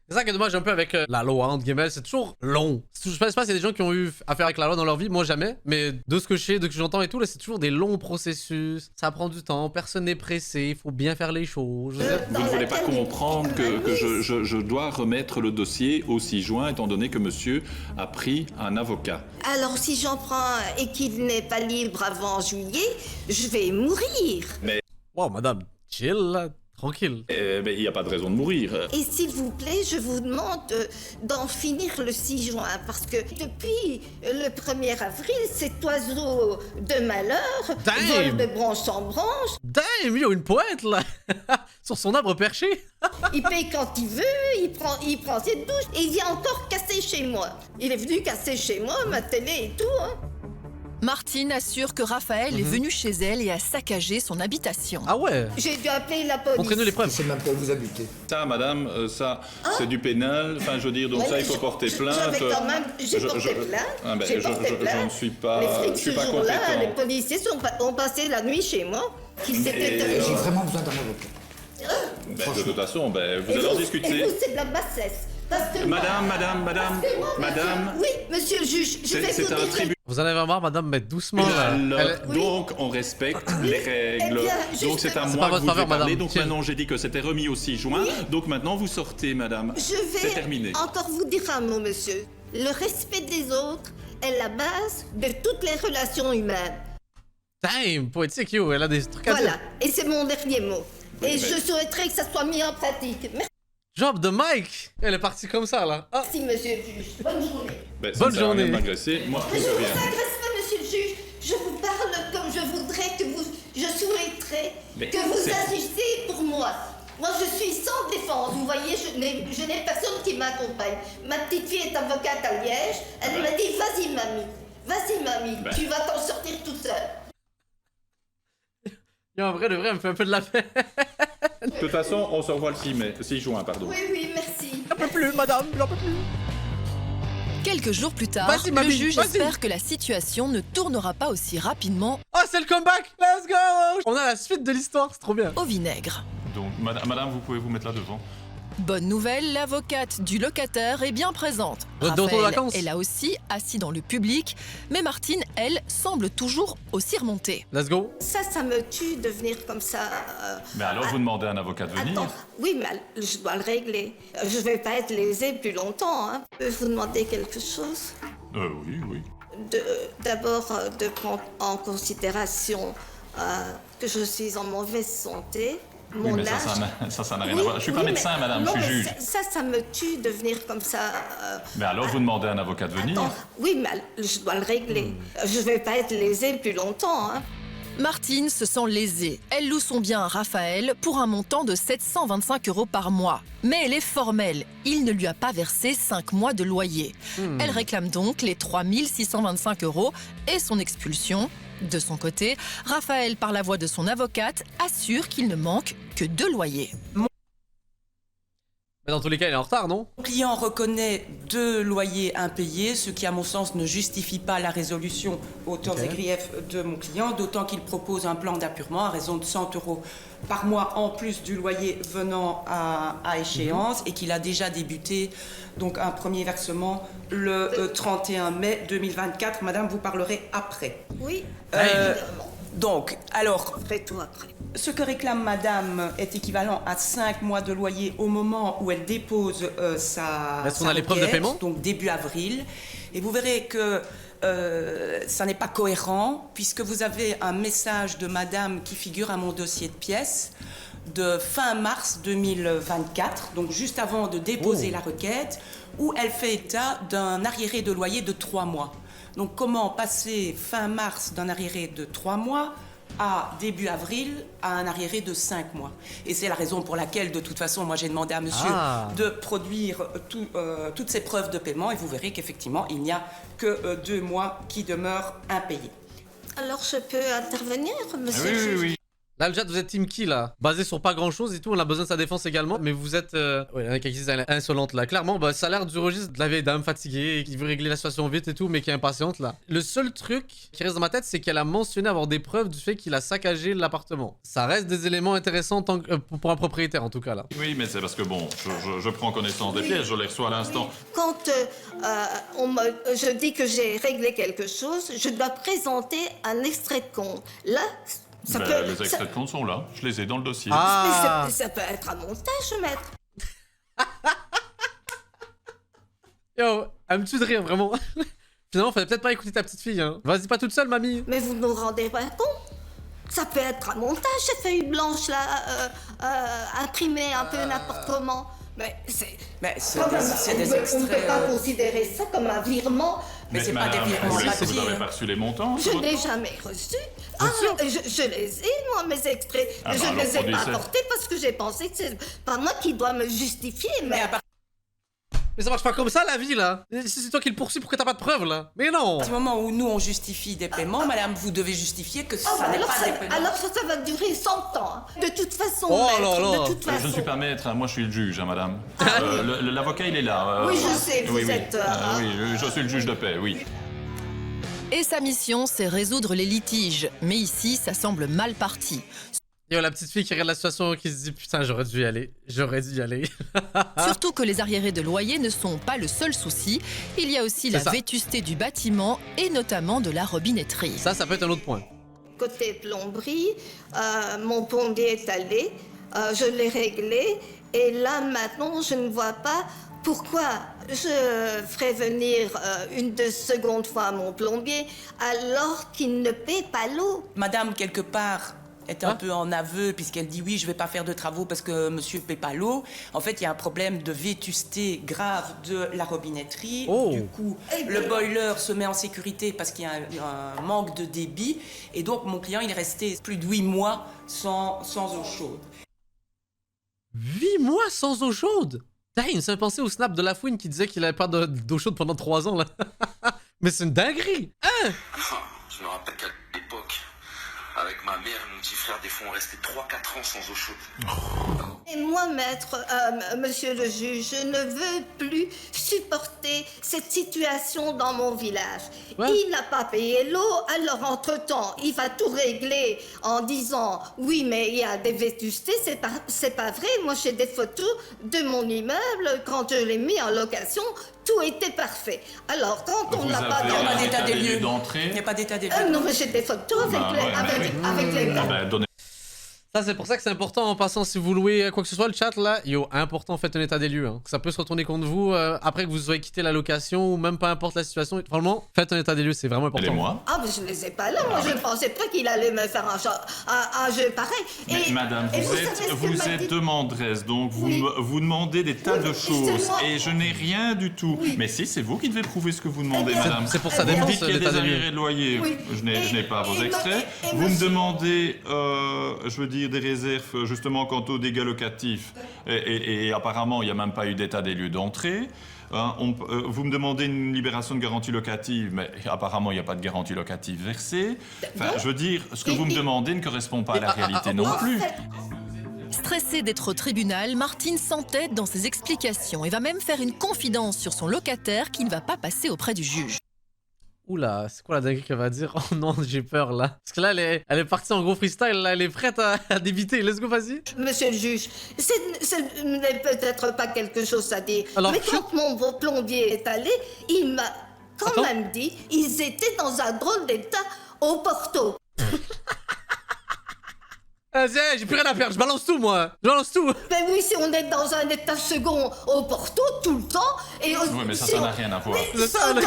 C'est ça qui est dommage un peu avec la loi, entre guillemets, c'est toujours long. Je sais pas s'il y a des gens qui ont eu affaire avec la loi dans leur vie, moi jamais. Mais de ce que je sais, de ce que j'entends et tout, là, c'est toujours des longs processus. Ça prend du temps, personne n'est pressé, il faut bien faire les choses. Vous ne voulez pas comprendre que je dois remettre le dossier au 6 juin, étant donné que monsieur a pris un avocat. Alors si j'en prends et qu'il n'est pas libre avant juillet, je vais mourir. Mais... Wow, madame, chill là. Tranquille. Il n'y a pas de raison de mourir. Et s'il vous plaît, je vous demande d'en finir le 6 juin, parce que depuis le 1er avril, cet oiseau de malheur vole de branche en branche. Damn, yo, une poète là. Sur son arbre perché. Il paye quand il veut, il prend ses douches, et il vient encore casser chez moi. Il est venu casser chez moi, ma télé et tout, hein. Martine assure que Raphaël est venu chez elle et a saccagé son habitation. Ah ouais? J'ai dû appeler la police. Montrez-nous les preuves. C'est même pas où vous habitez. Ça, madame, ça, c'est du pénal. Enfin, je veux dire, donc Ouais, ça, il mais faut porter plainte. J'avais quand même, j'ai porté plainte. Ah ben, J'ai porté je plainte. ne suis pas, Mais je suis ce pas jour-là, compétent. les policiers ont passé la nuit chez moi. Qu'ils s'étaient J'ai vraiment besoin d'un avocat. Ben, de toute façon, ben, vous allez en Et discuter. vous, c'est de la bassesse. Parce que Madame, madame. Oui, monsieur le juge, je vais vous c'est un dire... tribunal. Vous en avez marre, madame, mais doucement là. Donc, on respecte les règles. Eh bien, Donc, c'est à C'est moi pas que votre vous faveur, devez parler. madame. Donc, Tiens. maintenant, j'ai dit que c'était remis au 6 juin. Donc, maintenant, vous sortez, madame. Je C'est vais terminé. encore vous dire un mot, monsieur. Le respect des autres est la base de toutes les relations humaines. Damn, poétique, yo, elle a des trucs à Voilà, dire. et c'est mon dernier mot. Oui, Et mais- je souhaiterais que ça soit mis en pratique. Job de Mike. Elle est partie comme ça là. Ah. Merci, monsieur le juge. Bonne journée. Ben, ça Bonne ne sert à rien journée. de m'agresser. Moi, je Je ne ne fais vous rien. agresse pas, monsieur le juge. Je vous parle comme je voudrais que vous... Je souhaiterais Mais que vous c'est- agissiez pour moi. Moi, je suis sans défense. Vous voyez, je n'ai personne qui m'accompagne. Ma petite fille est avocate à Liège. Elle m'a dit, vas-y, mamie. Vas-y, mamie. Ben. Tu vas t'en sortir toute seule. Yo, en vrai, de vrai, elle me fait un peu de la peine. De toute façon, on se revoit le 6 juin, pardon. Oui, oui, merci. J'en peux plus, madame, j'en peux plus. Quelques jours plus tard, Vas-y, le mamie, juge vas-y. espère que la situation ne tournera pas aussi rapidement Oh, c'est le comeback. Let's go. On a la suite de l'histoire, c'est trop bien. au vinaigre. Donc, madame, vous pouvez vous mettre là devant. Bonne nouvelle, l'avocate du locataire est bien présente. De retour de Raphaël vacances. est là aussi, assis dans le public, mais Martine, elle, semble toujours aussi remontée. Let's go. Ça me tue de venir comme ça. Mais alors, vous demandez à un avocat de venir. Attends, oui, mais je dois le régler. Je vais pas être lésée plus longtemps. Hein. Je peux vous demander quelque chose? Oui. D'abord, de prendre en considération que je suis en mauvaise santé. Oui, mais ça n'a rien à voir. Je suis pas médecin, madame, je suis juge. Ça me tue de venir comme ça. Mais alors, vous demandez à un avocat de venir. Attends, oui, mais je dois le régler. Je vais pas être lésée plus longtemps. Hein. Martine se sent lésée. Elle loue son bien à Raphaël pour un montant de 725 € par mois. Mais elle est formelle. Il ne lui a pas versé 5 mois de loyer. Elle réclame donc les 3625 € et son expulsion. De son côté, Raphaël, par la voix de son avocate, assure qu'il ne manque que 2 loyers. Mais dans tous les cas, il est en retard, non? Mon client reconnaît 2 loyers impayés, ce qui, à mon sens, ne justifie pas la résolution aux torts et griefs de mon client, d'autant qu'il propose un plan d'appurement à raison de 100 € par mois en plus du loyer venant à échéance et qu'il a déjà débuté donc un premier versement le 31 mai 2024. Madame, vous parlerez après. Oui, Donc, alors, fais-toi après. ce que réclame madame est équivalent à 5 mois de loyer au moment où elle dépose sa Est-ce qu'on a les preuves de requête, paiement? donc début avril. Et vous verrez que ça n'est pas cohérent, puisque vous avez un message de madame qui figure à mon dossier de pièces de fin mars 2024, donc juste avant de déposer la requête, où elle fait état d'un arriéré de loyer de 3 mois. Donc comment passer fin mars d'un arriéré de 3 mois à début avril à un arriéré de 5 mois. Et c'est la raison pour laquelle, de toute façon, moi j'ai demandé à monsieur de produire toutes ces preuves de paiement et vous verrez qu'effectivement, il n'y a que 2 mois qui demeurent impayés. Alors je peux intervenir, monsieur le juge? Oui. Là, le chat, vous êtes team qui, là? Basé sur pas grand-chose et tout, on a besoin de sa défense également, mais vous êtes... Ouais, il y en a qui disent elle est insolente, là. Clairement, bah, ça a l'air du registre de la vieille dame fatiguée, qui veut régler la situation vite et tout, mais qui est impatiente, là. Le seul truc qui reste dans ma tête, c'est qu'elle a mentionné avoir des preuves du fait qu'il a saccagé l'appartement. Ça reste des éléments intéressants pour un propriétaire, en tout cas, là. Oui, mais c'est parce que, bon, je prends connaissance des pièces, je les reçois à l'instant. Quand je dis que j'ai réglé quelque chose, je dois présenter un extrait de compte. Là, ça peut... Les extraits de compte sont là, je les ai dans le dossier. Mais ça peut être un montage, maître. Yo, elle me tue de rire, vraiment. Finalement, fallait peut-être pas écouter ta petite fille, hein. Vas-y, pas toute seule, mamie. Mais vous ne vous rendez pas compte? Ça peut être un montage, cette feuille blanche là, imprimée un peu n'importe comment. Mais c'est des extraits. On ne peut pas considérer ça comme un virement. Mais c'est pas des virements vous papier. n'avez pas reçu les montants? Je n'ai jamais reçu. Je les ai, moi, mes extraits. Ah, je bah, ne les ai alors, pas produisez. apportés parce que j'ai pensé que c'est pas moi qui dois me justifier. Mais ça marche pas comme ça, la vie, là. Si c'est toi qui le poursuis, pourquoi t'as pas de preuves, là? Mais non. À ce moment où nous, on justifie des paiements, madame, vous devez justifier que ça n'est pas des paiements. Alors ça va durer 100 ans. Hein. De toute façon, Oh maître, là là. de toute façon. Je ne suis pas maître, hein, moi je suis le juge, hein, madame. L'avocat, il est là. Oui, je sais, vous oui. êtes... Oui, je suis le juge de paix, oui. Et sa mission, c'est résoudre les litiges. Mais ici, ça semble mal parti. Yo, la petite fille qui regarde la situation qui se dit putain, j'aurais dû y aller. J'aurais dû y aller. Surtout que les arriérés de loyer ne sont pas le seul souci. Il y a aussi la vétusté du bâtiment et notamment de la robinetterie. Ça peut être un autre point. Côté plomberie, mon plombier est allé, je l'ai réglé, et là maintenant je ne vois pas pourquoi je ferais venir une seconde fois mon plombier alors qu'il ne paie pas l'eau. Madame, quelque part, est un peu en aveu puisqu'elle dit oui, je vais pas faire de travaux parce que monsieur paie pas l'eau. En fait, il y a un problème de vétusté grave de la robinetterie. Du coup, le boiler se met en sécurité parce qu'il y a un manque de débit. Et donc, mon client, il est resté plus de 8 mois sans eau chaude. 8 mois sans eau chaude? Putain, ça me fait penser au snap de Lafouine qui disait qu'il avait pas d'eau chaude pendant 3 ans, là. Mais c'est une dinguerie. Hein? Je me rappelle qu'à l'époque, avec ma mère et mon petit frère, des fois on restait 3-4 ans sans eau chaude. Et moi, monsieur le juge, je ne veux plus supporter cette situation dans mon village. Ouais. Il n'a pas payé l'eau, alors entre-temps, il va tout régler en disant « Oui, mais il y a des vétustés, c'est pas vrai. Moi, j'ai des photos de mon immeuble. Quand je l'ai mis en location, tout était parfait. Alors, quand on n'a pas d'état des lieux d'entrée, il n'y a pas d'état des lieux. Non, mais j'ai des photos avec les gars. Ça, c'est pour ça que c'est important en passant, si vous louez quoi que ce soit, le chat là, yo, important, faites un état des lieux. Hein. Ça peut se retourner contre vous après que vous ayez quitté la location ou même peu importe la situation. Franchement, faites un état des lieux, c'est vraiment important. Et moi? Ah, mais je ne les ai pas là. Moi, je ne pensais pas qu'il allait me faire un jeu pareil. Mais madame, vous êtes demanderesse, donc vous demandez des tas de choses. Et je n'ai rien du tout. Oui. Mais si, c'est vous qui devez prouver ce que vous demandez, madame. C'est pour ça vous me dites qu'il y a des arriérés de loyer. Oui. Je n'ai pas vos extraits. Vous me demandez, je veux dire, des réserves justement quant aux dégâts locatifs et apparemment il n'y a même pas eu d'état des lieux d'entrée. Vous me demandez une libération de garantie locative, mais apparemment il n'y a pas de garantie locative versée. Enfin, je veux dire, ce que vous me demandez ne correspond pas à la réalité non plus. Stressé d'être au tribunal, Martine s'entête dans ses explications et va même faire une confidence sur son locataire qui ne va pas passer auprès du juge. Oula, c'est quoi la dinguerie qu'elle va dire? Oh non, j'ai peur là. Parce que là, elle est partie en gros freestyle, là, elle est prête à débiter. Let's go, vas-y. Monsieur le juge, ce n'est peut-être pas quelque chose à dire. Alors, mais quand mon plombier est allé, il m'a quand même dit ils étaient dans un drôle d'état au Porto. Vas-y, j'ai plus rien à faire, je balance tout moi. Je balance tout. Ben oui, si on est dans un état second au Porto tout le temps et oui, mais ça n'a rien à voir. C'est ça, le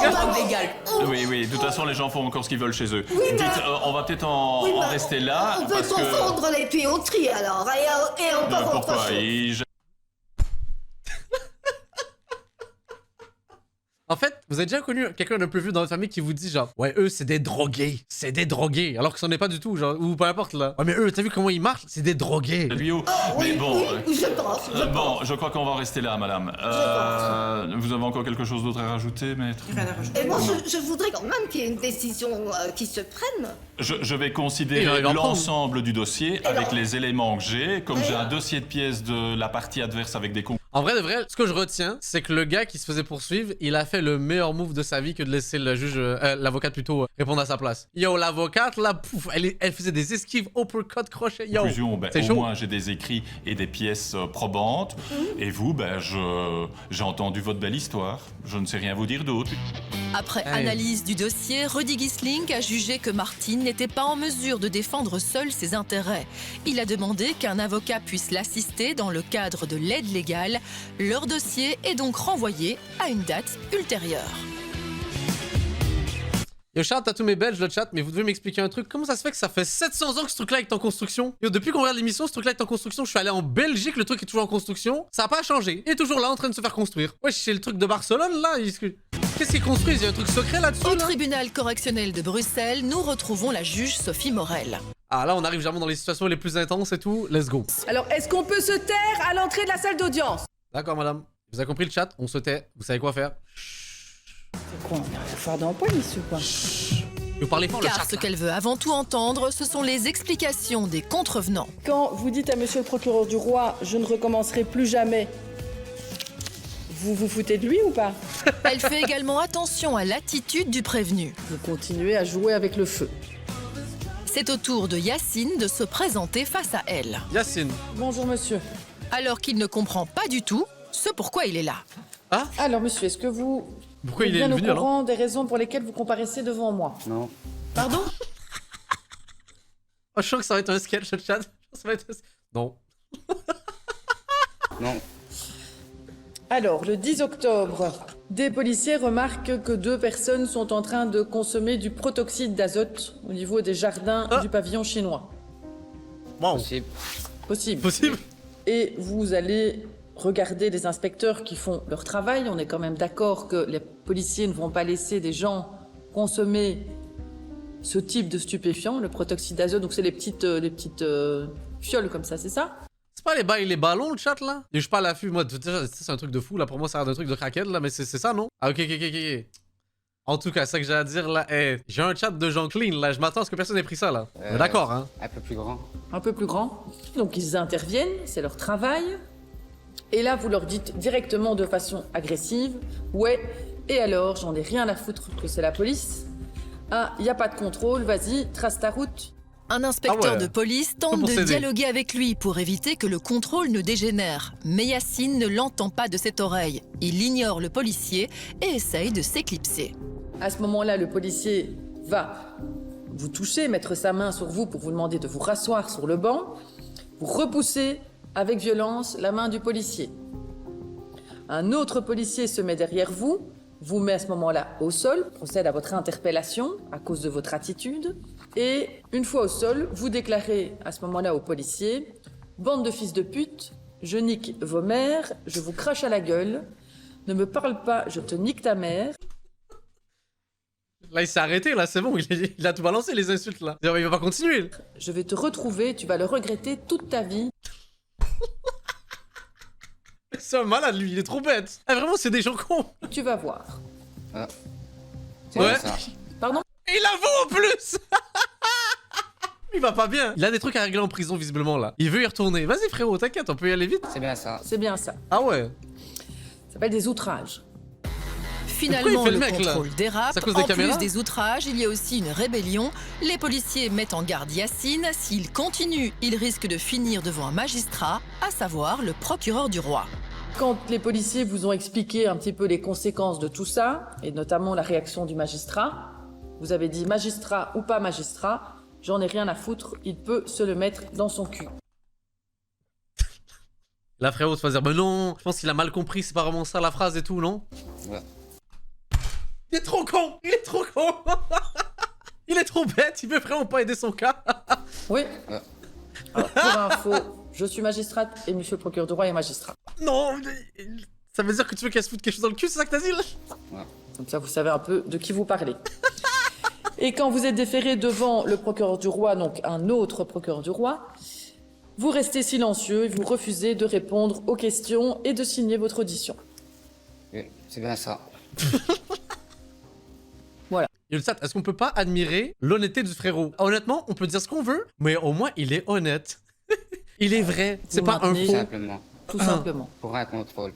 légal. Oui, de toute façon, les gens font encore ce qu'ils veulent chez eux. Oui, dites, on va peut-être en rester là. On peut confondre les tuyauteries alors. Et encore autre chose. En fait, vous avez déjà connu quelqu'un d'un peu vieux dans votre famille qui vous dit genre « Ouais, eux, c'est des drogués. C'est des drogués. » Alors que ce n'est pas du tout, genre, ou peu importe là. « Ouais, mais eux, t'as vu comment ils marchent? C'est des drogués. » Mais bon, je pense. Bon, je crois qu'on va en rester là, madame. Vous avez encore quelque chose d'autre à rajouter, maître? Rien à rajouter. Et moi, je voudrais quand même qu'il y ait une décision qui se prenne. Je vais considérer l'ensemble du dossier avec les éléments que j'ai. Comme j'ai un dossier de pièces de la partie adverse avec des comptes. En vrai, de vrai, ce que je retiens, c'est que le gars qui se faisait poursuivre, il a fait le meilleur move de sa vie que de laisser le juge, l'avocate plutôt, répondre à sa place. Yo, l'avocate, là, pouf, elle faisait des esquives, uppercut, crochet, yo. Conclusion, ben, au moins, j'ai des écrits et des pièces probantes. Et vous, ben, j'ai entendu votre belle histoire. Je ne sais rien vous dire d'autre. Après analyse du dossier, Rudy Gisling a jugé que Martine n'était pas en mesure de défendre seul ses intérêts. Il a demandé qu'un avocat puisse l'assister dans le cadre de l'aide légale. Leur dossier est donc renvoyé à une date ultérieure. Yo, chat, t'as tous mes belges, le chat, mais vous devez m'expliquer un truc. Comment ça se fait que ça fait 700 ans que ce truc-là est en construction? Yo, depuis qu'on regarde l'émission, ce truc-là est en construction. Je suis allé en Belgique, le truc est toujours en construction. Ça a pas changé. Il est toujours là en train de se faire construire. Wesh, c'est le truc de Barcelone, là. Qu'est-ce qu'ils construisent? Il y a un truc secret là-dessus, Au tribunal correctionnel de Bruxelles, nous retrouvons la juge Sophie Morel. Ah, là, on arrive jamais dans les situations les plus intenses et tout. Let's go. Alors, est-ce qu'on peut se taire à l'entrée de la salle d'audience? D'accord, madame. Vous avez compris le chat? On se tait. Vous savez quoi faire? C'est quoi? On a rien à faire dans le police ou quoi? Vous parlez fort, le chat. Car ce qu'elle veut avant tout entendre, ce sont les explications des contrevenants. Quand vous dites à monsieur le procureur du roi, je ne recommencerai plus jamais, vous vous foutez de lui ou pas? Elle fait également attention à l'attitude du prévenu. Vous continuez à jouer avec le feu. C'est au tour de Yacine de se présenter face à elle. Yacine. Bonjour monsieur. Alors qu'il ne comprend pas du tout ce pourquoi il est là. Ah? Alors monsieur, est-ce que vous... Pourquoi il est bien venu au courant des raisons pour lesquelles vous comparaissez devant moi? Non. Pardon? Oh, je sens que ça va être un sketch, le chat. Ça va être... Non. Non. Alors, le 10 octobre, des policiers remarquent que 2 personnes sont en train de consommer du protoxyde d'azote au niveau des jardins du pavillon chinois. Wow. Possible. Possible. Et vous allez regarder les inspecteurs qui font leur travail. On est quand même d'accord que les policiers ne vont pas laisser des gens consommer ce type de stupéfiant, le protoxyde d'azote. Donc c'est les petites fioles comme ça, c'est ça? C'est pas les bails, les ballons, le chat, là? Et je suis pas à l'affût, moi, c'est un truc de fou, là. Pour moi, ça a l'air d'un truc de craquette, là, mais c'est ça, non? Ah, ok. En tout cas, c'est ça que j'ai à dire là. Hey, j'ai un chat de gens clean là. Je m'attends à ce que personne ait pris ça là. D'accord, hein. Un peu plus grand. Un peu plus grand. Donc ils interviennent, c'est leur travail. Et là, vous leur dites directement de façon agressive, ouais, et alors, j'en ai rien à foutre que c'est la police. Ah, y a pas de contrôle, vas-y, trace ta route. Un inspecteur de police tente de dialoguer avec lui pour éviter que le contrôle ne dégénère. Mais Yacine ne l'entend pas de cette oreille. Il ignore le policier et essaye de s'éclipser. À ce moment-là, le policier va vous toucher, mettre sa main sur vous pour vous demander de vous rasseoir sur le banc. Vous repoussez avec violence la main du policier. Un autre policier se met derrière vous, vous met à ce moment-là au sol, procède à votre interpellation à cause de votre attitude. Et une fois au sol, vous déclarez à ce moment-là au policier « Bande de fils de pute, je nique vos mères, je vous crache à la gueule, ne me parle pas, je te nique ta mère. » Là, il s'est arrêté, là, c'est bon, il a tout balancé, les insultes, là. Il va pas continuer. Je vais te retrouver, tu vas le regretter toute ta vie. C'est un malade, lui, il est trop bête. Ah, vraiment, c'est des gens cons. Tu vas voir. Ah. Ouais. Ça. Pardon? Et il avoue en plus. Il va pas bien. Il a des trucs à régler en prison, visiblement, là. Il veut y retourner. Vas-y, frérot, t'inquiète, on peut y aller vite. C'est bien ça. C'est bien ça. Ah ouais. Ça s'appelle des outrages. Finalement, le contrôle dérape. C'est à cause En des caméras plus des outrages, il y a aussi une rébellion. Les policiers mettent en garde Yacine. S'il continue, il risque de finir devant un magistrat, à savoir le procureur du roi. Quand les policiers vous ont expliqué un petit peu les conséquences de tout ça, et notamment la réaction du magistrat, vous avez dit magistrat ou pas magistrat, j'en ai rien à foutre, il peut se le mettre dans son cul. Là, frérot, tu vas dire, mais non, je pense qu'il a mal compris, c'est pas vraiment ça la phrase et tout, non? Ouais. Il est trop con. Il est trop con. Il est trop bête, il veut vraiment pas aider son cas. Oui. Alors, pour info, je suis magistrate et monsieur le procureur du roi est magistrat. Non, ça veut dire que tu veux qu'elle se foute quelque chose dans le cul, c'est ça que t'as dit là? Ouais. Comme ça, vous savez un peu de qui vous parlez. Et quand vous êtes déféré devant le procureur du roi, donc un autre procureur du roi, vous restez silencieux et vous refusez de répondre aux questions et de signer votre audition. Oui, c'est bien ça. Voilà. Yolsat, est-ce qu'on peut pas admirer l'honnêteté du frérot? Honnêtement, on peut dire ce qu'on veut, mais au moins il est honnête. Il est vrai, c'est pas un faux. Simplement. Tout simplement. Pour un contrôle.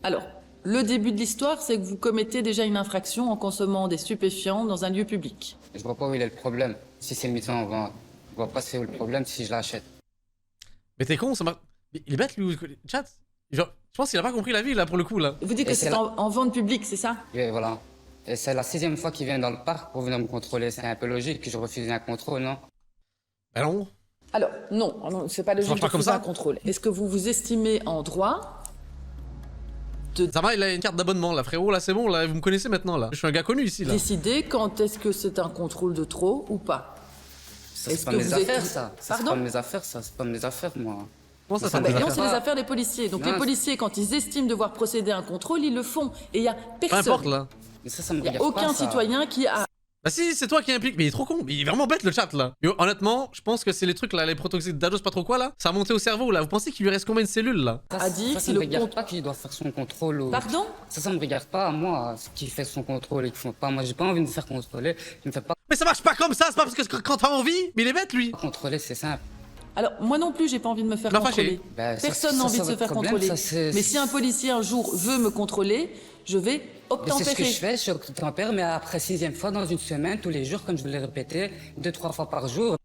Alors, le début de l'histoire, c'est que vous commettez déjà une infraction en consommant des stupéfiants dans un lieu public. Je vois pas où il est le problème. Si c'est mis en vente, je vois pas c'est où le problème si je l'achète. Mais t'es con, ça m'a... Il est bête lui, chat. Genre, je pense qu'il a pas compris la vie là pour le coup là. Vous dites que c'est en vente publique, c'est ça? Oui, voilà. Et c'est la 6e fois qu'il vient dans le parc pour venir me contrôler. C'est un peu logique que je refuse un contrôle, non? Ben non. Alors, non, c'est pas logique de refuser un contrôle. Est-ce que vous vous estimez en droit de... Zama, il a une carte d'abonnement là, frérot, là c'est bon, là, vous me connaissez maintenant là. Je suis un gars connu ici là. Décider quand est-ce que c'est un contrôle de trop ou pas? Ça, c'est pas mes affaires, ça. C'est pas mes affaires, ça. C'est pas mes affaires, moi. Comment ça, non, c'est les affaires des policiers. Donc les policiers, quand ils estiment devoir procéder à un contrôle, ils le font. Et il y a personne. Peu importe là. Mais ça me Il n'y a regarde aucun pas, ça. citoyen qui a... Bah si, c'est toi qui implique, mais il est trop con, il est vraiment bête le chat là. Yo, honnêtement, je pense que c'est les trucs là, les protoxydes d'azote, pas trop quoi là, ça a monté au cerveau là. Vous pensez qu'il lui reste combien de cellules là? A dit Ça me regarde pas qu'il doit faire son contrôle. Ou... Pardon? Ça me regarde pas à moi, ce qui fait son contrôle et qui font pas. Moi, j'ai pas envie de me faire contrôler. Je me fais pas Mais ça marche pas comme ça, c'est pas parce que quand t'as envie, mais il est bête lui. contrôler, c'est simple. Alors, moi non plus, j'ai pas envie de me faire Non, contrôler. Bah, Personne n'a envie de se faire contrôler. Mais si un policier un jour veut me contrôler, je vais obtempérer. C'est ce que je fais, je obtempère, mais après 6e fois dans une semaine, tous les jours, comme je vous l'ai répété, 2-3 fois par jour.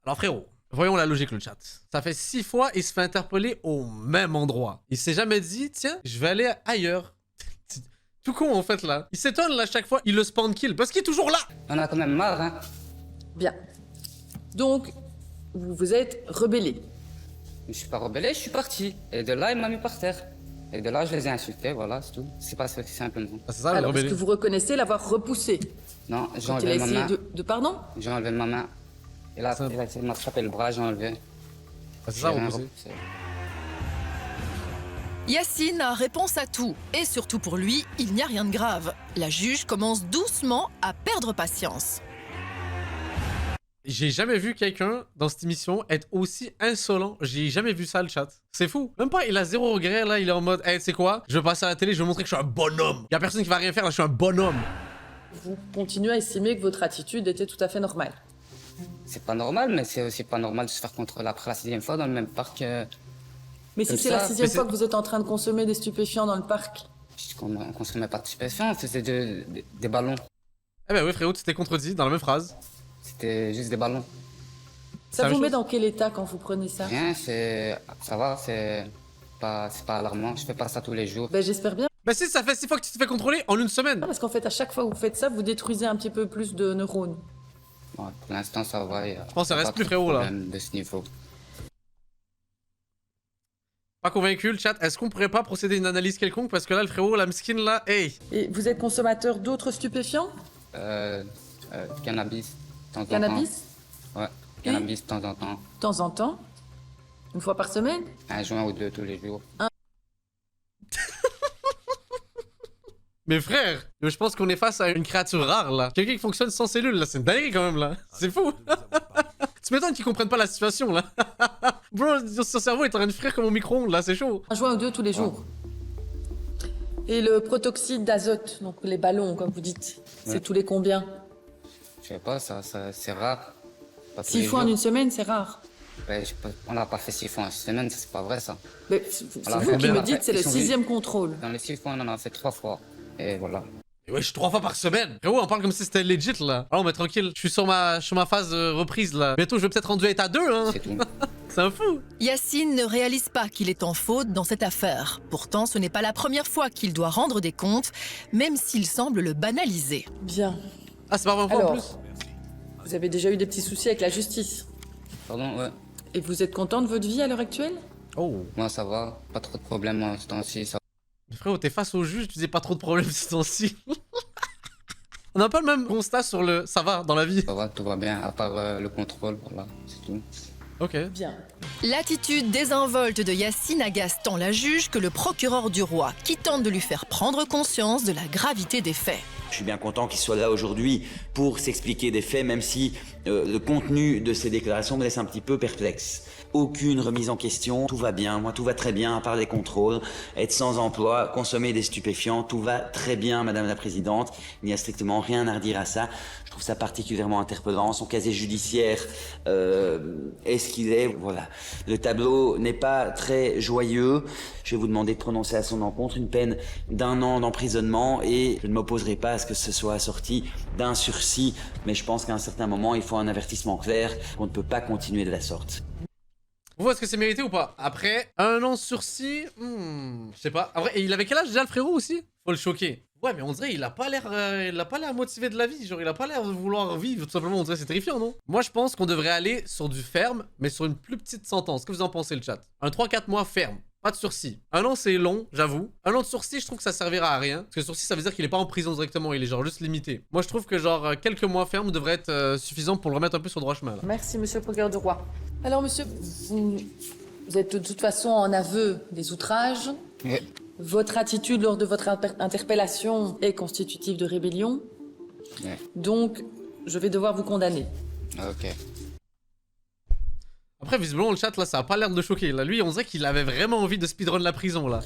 Alors frérot, voyons la logique le chat. Ça fait 6 fois, il se fait interpeller au même endroit. Il s'est jamais dit, tiens, je vais aller ailleurs. Tout con en fait là. Il s'étonne là chaque fois, il le spawn kill parce qu'il est toujours là. On a quand même marre, hein. Bien. Donc, vous vous êtes rebellé. Je suis pas rebellé, je suis parti. Et de là, il m'a mis par terre. Et de là, je les ai insultés, voilà, c'est tout. C'est pas ça, simplement. Ah, c'est ça, alors, est-ce que vous reconnaissez l'avoir repoussé? Non, j'ai quand il a enlevé ma essayé main. de pardon? J'ai enlevé ma main. Et là, il a essayé de m'attraper le bras, j'ai enlevé. Ah, c'est ça, J'ai rien repoussé. Yacine a réponse à tout. Et surtout pour lui, il n'y a rien de grave. La juge commence doucement à perdre patience. J'ai jamais vu quelqu'un dans cette émission être aussi insolent. J'ai jamais vu ça le chat. C'est fou. Même pas, il a zéro regret là. Il est en mode, hey, tu sais quoi? Je vais passer à la télé, je vais montrer que je suis un bonhomme. Y a personne qui va rien faire là, je suis un bonhomme. Vous continuez à estimer que votre attitude était tout à fait normale. C'est pas normal, mais c'est aussi pas normal de se faire contrôler après la 6e fois dans le même parc. Mais si c'est la 6e fois que vous êtes en train de consommer des stupéfiants dans le parc. Puisqu'on ne consommait pas de stupéfiants, c'était des ballons. Eh ben oui frérot, tu t'es contredit dans la même phrase. C'était juste des ballons. Ça vous met dans quel état quand vous prenez ça? Rien, ça va, c'est pas alarmant. Je fais pas ça tous les jours. Ben j'espère bien. Bah si, ça fait 6 fois que tu te fais contrôler en une semaine. Parce qu'en fait, à chaque fois que vous faites ça, vous détruisez un petit peu plus de neurones. Ouais, pour l'instant, ça va. Je pense que ça reste plus frérot là. De ce niveau. Pas convaincu le chat, est-ce qu'on pourrait pas procéder à une analyse quelconque parce que là le frérot, la skin là, hey. Et vous êtes consommateur d'autres stupéfiants? Cannabis. Cannabis? Ouais, cannabis de temps en temps. De temps en temps? Une fois par semaine? Un joint ou deux tous les jours. Mais frère, je pense qu'on est face à une créature rare là. Quelqu'un qui fonctionne sans cellules là, c'est une dinguerie quand même là. C'est fou. Tu m'étonnes qu'ils comprennent pas la situation là. Bro, son cerveau est en train de frire comme au micro-ondes là, c'est chaud. Un joint ou deux tous les jours. Et le protoxyde d'azote, donc les ballons comme vous dites, c'est tous les combien? Je sais pas, ça c'est rare. 6 fois en une semaine, c'est rare. Ben, on n'a pas fait 6 fois en une semaine, c'est pas vrai ça. Mais c'est vous qui me dites, c'est le 6e contrôle. Dans les 6 fois, on en a fait 3 fois. Et voilà. Et wesh, 3 fois par semaine. Frérot, on parle comme si c'était legit là. Alors mais tranquille, je suis sur ma phase reprise là. Bientôt je vais peut-être rendre à état 2 hein. C'est tout. C'est un fou. Yacine ne réalise pas qu'il est en faute dans cette affaire. Pourtant, ce n'est pas la première fois qu'il doit rendre des comptes, même s'il semble le banaliser. Bien. Ah, c'est pas vraiment en plus. Vous avez déjà eu des petits soucis avec la justice. Pardon, ouais. Et vous êtes content de votre vie à l'heure actuelle? Oh. Moi ça va, pas trop de problèmes en ce temps-ci, ça. Mais frérot, t'es face au juge, tu dis pas trop de problèmes ce temps-ci. On n'a pas le même constat sur le ça va dans la vie. Ça va, tout va bien, à part le contrôle, voilà, c'est tout. Ok. Bien. L'attitude désinvolte de Yacine agace tant la juge que le procureur du roi, qui tente de lui faire prendre conscience de la gravité des faits. Je suis bien content qu'il soit là aujourd'hui pour s'expliquer des faits, même si le contenu de ses déclarations me laisse un petit peu perplexe. Aucune remise en question, tout va bien, moi tout va très bien, à part les contrôles, être sans emploi, consommer des stupéfiants, tout va très bien, Madame la Présidente, il n'y a strictement rien à redire à ça. Je trouve ça particulièrement interpellant, son casier judiciaire est ce qu'il est, voilà. Le tableau n'est pas très joyeux, je vais vous demander de prononcer à son encontre une peine d'1 an d'emprisonnement et je ne m'opposerai pas à ce que ce soit assorti d'un sursis, mais je pense qu'à un certain moment, il faut un avertissement clair, on ne peut pas continuer de la sorte. Vous voyez, est-ce que c'est mérité ou pas? Après, 1 an de sursis, je sais pas. Après, et il avait quel âge déjà le frérot aussi? Faut le choquer. Ouais, mais on dirait il a pas l'air motivé de la vie, genre il a pas l'air de vouloir vivre, tout simplement, on dirait c'est terrifiant, non? Moi je pense qu'on devrait aller sur du ferme, mais sur une plus petite sentence. Qu'est-ce que vous en pensez le chat? Un 3-4 mois ferme, pas de sursis. 1 an c'est long, j'avoue. 1 an de sursis, je trouve que ça servira à rien. Parce que sursis ça veut dire qu'il est pas en prison directement, il est genre juste limité. Moi je trouve que genre quelques mois ferme devrait être suffisant pour le remettre un peu sur le droit chemin là. Merci monsieur le procureur du roi. Alors monsieur, vous êtes de toute façon en aveu des outrages. Oui. Votre attitude lors de votre interpellation est constitutive de rébellion. Oui. Donc, je vais devoir vous condamner. Ok. Après, visiblement, le chat, là, ça a pas l'air de le choquer. Là, lui, on dirait qu'il avait vraiment envie de speedrun la prison, là.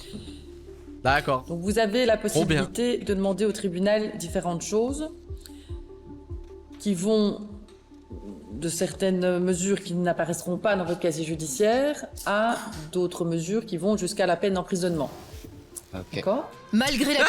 D'accord. Donc, vous avez la possibilité de demander au tribunal différentes choses qui vont de certaines mesures qui n'apparaîtront pas dans votre casier judiciaire à d'autres mesures qui vont jusqu'à la peine d'emprisonnement. Ok. D'accord? Malgré la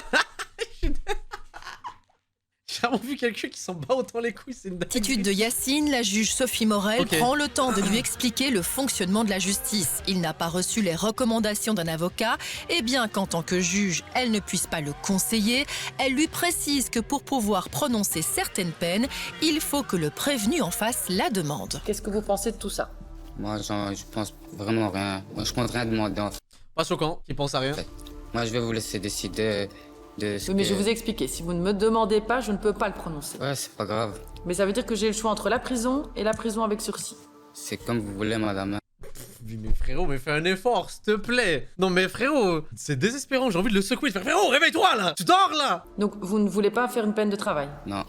J'ai vraiment vu quelqu'un qui s'en bat autant les couilles, c'est une attitude de Yacine, la juge Sophie Morel prend le temps de lui expliquer le fonctionnement de la justice. Il n'a pas reçu les recommandations d'un avocat, et bien qu'en tant que juge, elle ne puisse pas le conseiller, elle lui précise que pour pouvoir prononcer certaines peines, il faut que le prévenu en fasse la demande. Qu'est-ce que vous pensez de tout ça? Moi, je pense vraiment rien. Moi, je compte rien demander en fait. Pas choquant, il pense à rien. Moi, je vais vous laisser décider de ce Oui, mais que... je vous ai expliqué. Si vous ne me demandez pas, je ne peux pas le prononcer. Ouais, c'est pas grave. Mais ça veut dire que j'ai le choix entre la prison et la prison avec sursis. C'est comme vous voulez, madame. Mais frérot, mais fais un effort, s'il te plaît. Non mais frérot, c'est désespérant, j'ai envie de le secouer, de faire frérot, réveille-toi là. Tu dors là. Donc vous ne voulez pas faire une peine de travail? Non.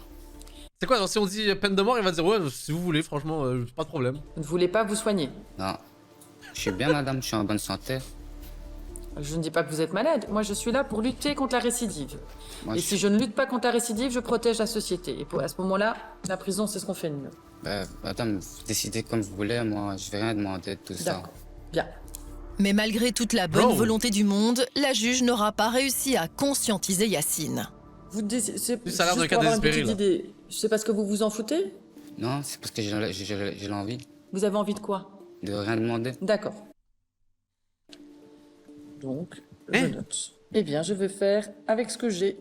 C'est quoi, alors, si on dit peine de mort, il va dire ouais, si vous voulez, franchement, pas de problème. Vous ne voulez pas vous soigner? Non. Je suis bien, madame, je suis en bonne santé. Je ne dis pas que vous êtes malade. Moi, je suis là pour lutter contre la récidive. Moi, et si je ne lutte pas contre la récidive, je protège la société. Et à ce moment-là, la prison, c'est ce qu'on fait de mieux. Madame, vous décidez comme vous voulez, moi, je vais rien demander de tout ça. D'accord. Bien. Mais malgré toute la bonne volonté du monde, la juge n'aura pas réussi à conscientiser Yacine. Ça a l'air d'un cas désespéré, là. C'est parce que vous vous en foutez? Non, c'est parce que j'ai l'envie. Vous avez envie de quoi? De rien demander. D'accord. Donc, je note. Eh bien, je vais faire avec ce que j'ai.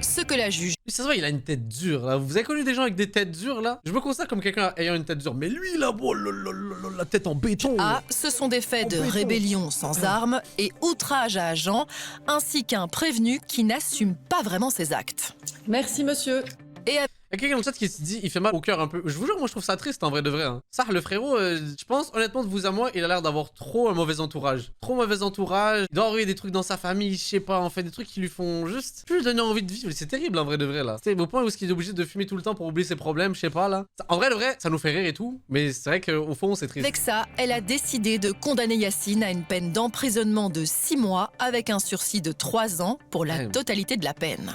Ce que la juge... Ça se voit, il a une tête dure, là. Vous avez connu des gens avec des têtes dures, là? Je me considère comme quelqu'un ayant une tête dure. Mais lui, là, oh, la tête en béton. Ah, ce sont des faits de rébellion sans armes et outrage à agent, ainsi qu'un prévenu qui n'assume pas vraiment ses actes. Merci, monsieur. Et il y a quelqu'un dans le chat qui se dit, il fait mal au cœur un peu. Je vous jure, moi je trouve ça triste en vrai de vrai. Hein. Ça, le frérot, je pense honnêtement de vous à moi, il a l'air d'avoir trop un mauvais entourage. Trop mauvais entourage. Il doit envoyer des trucs dans sa famille, je sais pas, en fait, des trucs qui lui font juste plus donner envie de vivre. C'est terrible en vrai de vrai là. C'est au point où il est obligé de fumer tout le temps pour oublier ses problèmes, je sais pas là. En vrai de vrai, ça nous fait rire et tout, mais c'est vrai qu'au fond, c'est triste. avec ça, elle a décidé de condamner Yacine à une peine d'emprisonnement de 6 mois avec un sursis de 3 ans pour la totalité de la peine.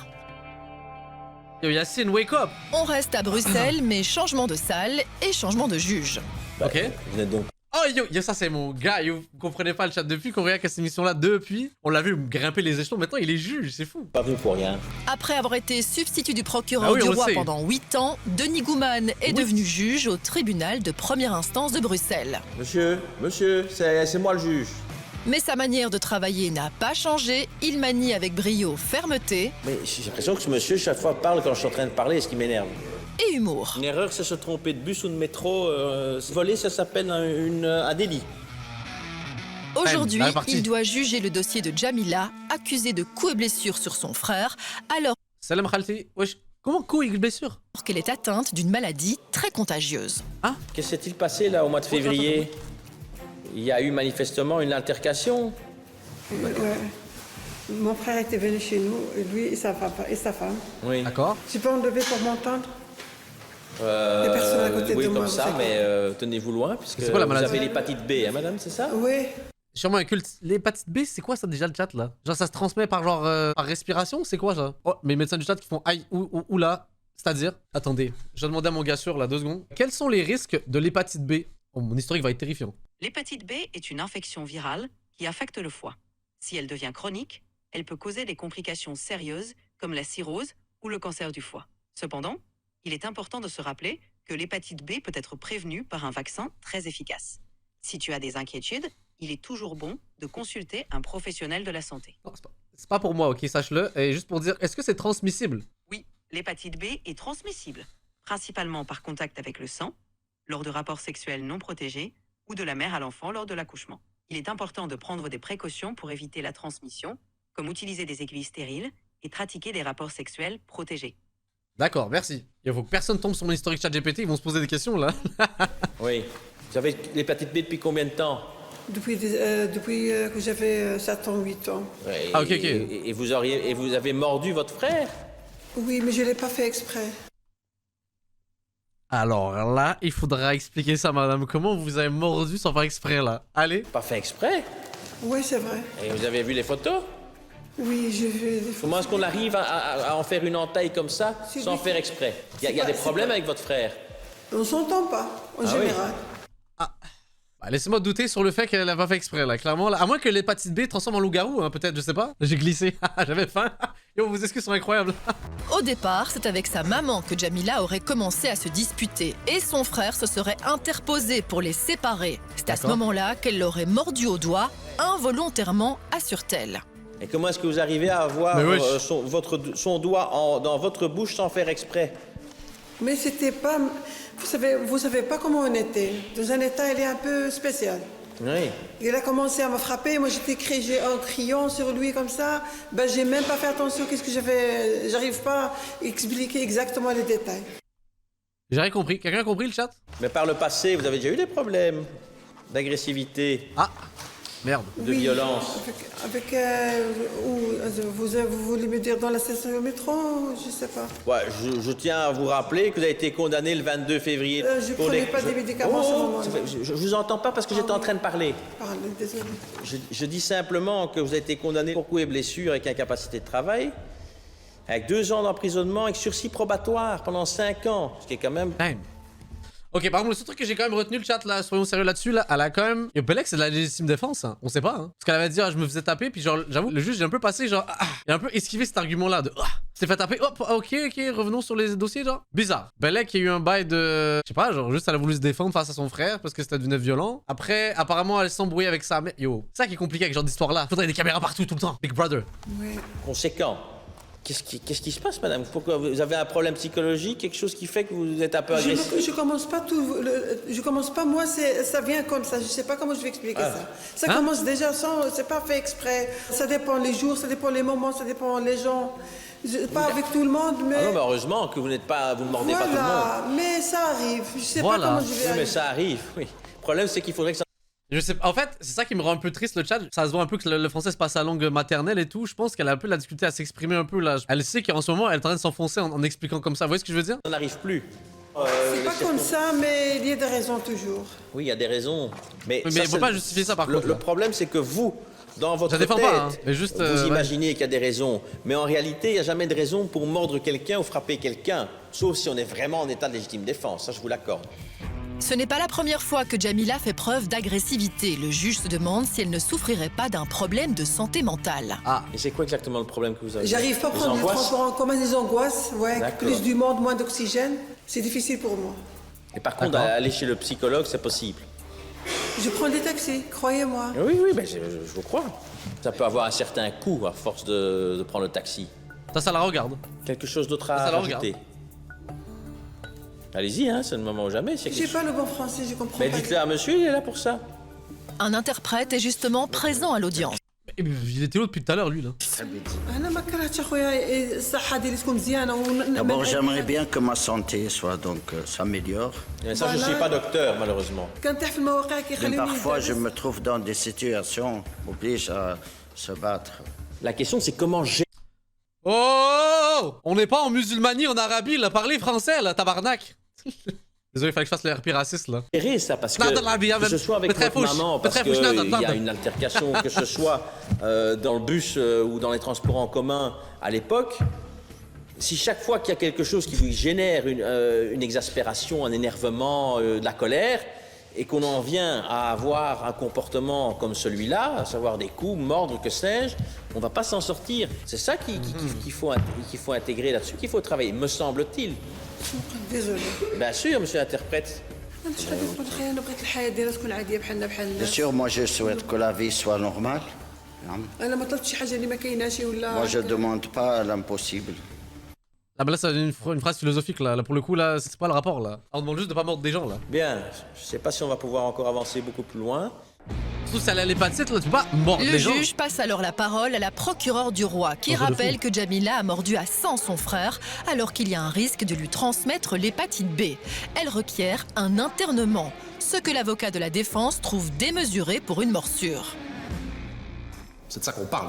Yo Yacine, wake up! On reste à Bruxelles, mais changement de salle et changement de juge. Ok. Vous êtes donc... Oh yo, ça c'est mon gars, yo, vous comprenez pas le chat depuis qu'on regarde cette émission là, depuis, on l'a vu grimper les échelons, maintenant il est juge, c'est fou. Pas venu pour rien. Après avoir été substitut du procureur du roi pendant 8 ans, Denis Gouman est devenu juge au tribunal de première instance de Bruxelles. Monsieur, c'est moi le juge. Mais sa manière de travailler n'a pas changé, il manie avec brio fermeté. Mais j'ai l'impression que ce monsieur chaque fois parle quand je suis en train de parler, ce qui m'énerve. Et humour. Une erreur, c'est se tromper de bus ou de métro. Voler, ça s'appelle un délit. Aujourd'hui, il doit juger le dossier de Jamila, accusée de coups et blessures sur son frère, alors Salam Khalti, wesh, comment coups et blessures? qu'elle est atteinte d'une maladie très contagieuse. Ah, qu'est-ce qui s'est-il passé là au mois de février? Il y a eu manifestement une altercation. Ouais. Mon frère était venu chez nous, lui et sa femme. Oui. D'accord. J'ai pas enlevé pour m'entendre. Les personnes à côté oui, de moi. comme ça, mais tenez-vous loin, puisque c'est quoi la vous maladie? avez l'hépatite B, hein, madame, c'est ça? Oui. Sûrement un culte. L'hépatite B, c'est quoi ça déjà le chat là? Genre ça se transmet par genre par respiration? C'est quoi ça? Oh, mes médecins du chat qui font aïe ou là. C'est-à-dire, attendez, je vais demander à mon gars sûr là 2 secondes. Quels sont les risques de l'hépatite B? Oh, mon historique va être terrifiant. L'hépatite B est une infection virale qui affecte le foie. Si elle devient chronique, elle peut causer des complications sérieuses comme la cirrhose ou le cancer du foie. Cependant, il est important de se rappeler que l'hépatite B peut être prévenue par un vaccin très efficace. Si tu as des inquiétudes, il est toujours bon de consulter un professionnel de la santé. C'est pas pour moi, ok, sache-le. Et juste pour dire, est-ce que c'est transmissible? Oui, l'hépatite B est transmissible, principalement par contact avec le sang, lors de rapports sexuels non protégés ou de la mère à l'enfant lors de l'accouchement. Il est important de prendre des précautions pour éviter la transmission, comme utiliser des aiguilles stériles et pratiquer des rapports sexuels protégés. D'accord, merci. Il faut que personne tombe sur mon historique chat GPT, ils vont se poser des questions là. Oui. Vous avez l'hépatite B depuis combien de temps? Depuis que j'avais 7 ans, 8 ans. Ouais, ah ok. Et vous avez mordu votre frère? Oui, mais je l'ai pas fait exprès. Alors là, il faudra expliquer ça, madame. Comment vous avez mordu sans faire exprès, là? Allez. Pas fait exprès? Oui, c'est vrai. Et vous avez vu les photos? Oui, j'ai vu les photos. Comment est-ce qu'on arrive à en faire une entaille comme ça, sans faire exprès? Il y a des problèmes avec votre frère? On s'entend pas, en général. Oui. Bah, laissez-moi douter sur le fait qu'elle n'a pas fait exprès, là. Clairement, là. À moins que l'hépatite B transforme en loup-garou, hein, peut-être, je sais pas. J'ai glissé. J'avais faim. Yo, vos excuses sont incroyables. Au départ, c'est avec sa maman que Jamila aurait commencé à se disputer et son frère se serait interposé pour les séparer. C'est à ce moment-là qu'elle l'aurait mordu au doigt, involontairement, assure-t-elle. Et comment est-ce que vous arrivez à avoir son doigt dans votre bouche sans faire exprès? Mais c'était pas... Vous savez pas comment on était. Dans un état, il est un peu spécial. Oui. Il a commencé à me frapper, moi j'étais en criant sur lui comme ça. Ben, j'ai même pas fait attention, qu'est-ce que j'avais... J'arrive pas à expliquer exactement les détails. J'ai rien compris. Quelqu'un a compris le chat? Mais par le passé, vous avez déjà eu des problèmes d'agressivité? Ah. Merde. De violence. Vous voulez me dire dans la station métro? Je sais pas. Ouais, je tiens à vous rappeler que vous avez été condamné le 22 février. Je prenais pas des médicaments à ce moment-là. Je vous entends pas parce que j'étais en train de parler. Pardon, désolé. Je dis simplement que vous avez été condamné pour coups et blessures avec incapacité de travail, avec 2 ans d'emprisonnement, avec sursis probatoire pendant 5 ans, ce qui est quand même... Ok, par contre, le seul truc que j'ai quand même retenu, le chat, là, soyons sérieux là-dessus, là, elle a quand même... Yo, Belek, c'est de la légitime défense, hein. On sait pas, hein. Parce qu'elle avait dit, ah, je me faisais taper, puis genre, j'avoue, le juge, j'ai un peu passé, genre, il a un peu esquivé cet argument-là de, s'est fait taper, hop, ok, revenons sur les dossiers, genre. Bizarre. Belek, il y a eu un bail de... Je sais pas, genre, juste, elle a voulu se défendre face à son frère, parce que c'était devenu violent. Après, apparemment, elle s'embrouillait avec sa mère. Yo, c'est ça qui est compliqué avec ce genre d'histoire-là. Faudrait des caméras partout, tout le temps. Big Brother. Ouais. Conséquent. Qu'est-ce qui se passe, madame? Pourquoi vous avez un problème psychologique, quelque chose qui fait que vous êtes un peu agressif? Je commence pas tout. Je commence pas, moi, ça vient comme ça. Je sais pas comment je vais expliquer ça. Ça commence déjà sans. C'est pas fait exprès. Ça dépend les jours, ça dépend les moments, ça dépend les gens. Pas avec tout le monde, mais. Ah non, mais heureusement que vous ne mordez pas tout le monde. Mais ça arrive. Je sais pas comment je vais. Oui, mais ça arrive, oui. Le problème, c'est qu'il faudrait que ça. Je sais pas. En fait, c'est ça qui me rend un peu triste, le chat. Ça se voit un peu que le français se passe à langue maternelle et tout. Je pense qu'elle a un peu la difficulté à s'exprimer un peu là. Elle sait qu'en ce moment, elle est en train de s'enfoncer en expliquant comme ça. Vous voyez ce que je veux dire? Ça n'arrive plus. C'est pas comme ça, mais il y a des raisons toujours. Oui, il y a des raisons. Mais il faut pas justifier ça par contre. Le problème, c'est que vous, dans votre tête, pas, hein, mais juste, vous imaginez qu'il y a des raisons. Mais en réalité, il n'y a jamais de raison pour mordre quelqu'un ou frapper quelqu'un. Sauf si on est vraiment en état de légitime défense. Ça, je vous l'accorde. Ce n'est pas la première fois que Jamila fait preuve d'agressivité. Le juge se demande si elle ne souffrirait pas d'un problème de santé mentale. Ah, et c'est quoi exactement le problème que vous avez? J'arrive pas à prendre les transports en commun, des angoisses, ouais, plus du monde, moins d'oxygène. C'est difficile pour moi. Et par contre, aller chez le psychologue, c'est possible? Je prends des taxis, croyez-moi. Oui, ben, je vous crois. Ça peut avoir un certain coût à force de prendre le taxi. Ça la regarde. Quelque chose d'autre à rajouter? Allez-y, hein, c'est le moment ou jamais. J'ai pas le bon français, je comprends pas. Mais dites-le à monsieur, il est là pour ça. Un interprète est justement présent à l'audience. Il était là depuis tout à l'heure, lui, là. D'abord, j'aimerais bien que ma santé soit s'améliore. Ça, je ne suis pas docteur, malheureusement. Mais parfois, je me trouve dans des situations qui obligent à se battre. La question, c'est comment j'ai... Oh! On n'est pas en musulmanie, en Arabie, là. Parlez français, là, tabarnak. Désolé, il fallait que je fasse le RP raciste, là. C'est ça, parce que ce soit avec votre maman, parce qu'il y a une altercation, que ce soit dans le bus ou dans les transports en commun à l'époque, si chaque fois qu'il y a quelque chose qui vous génère une exaspération, un énervement, de la colère, et qu'on en vient à avoir un comportement comme celui-là, à savoir des coups, mordre, que sais-je, on ne va pas s'en sortir. C'est ça qu'il faut intégrer là-dessus, qu'il faut travailler, me semble-t-il. Désolé. Bien sûr, monsieur l'interprète. Bien sûr, moi je souhaite que la vie soit normale. Moi je ne demande pas l'impossible. Ah bah là c'est une phrase philosophique là pour le coup là c'est pas le rapport là. On demande juste de pas mordre des gens là. Bien, je sais pas si on va pouvoir encore avancer beaucoup plus loin. Surtout si elle a l'hépatite là, tu peux pas mordre les gens. Le juge passe alors la parole à la procureure du roi qui rappelle que Jamila a mordu à sang son frère alors qu'il y a un risque de lui transmettre l'hépatite B. Elle requiert un internement, ce que l'avocat de la défense trouve démesuré pour une morsure. C'est de ça qu'on parle.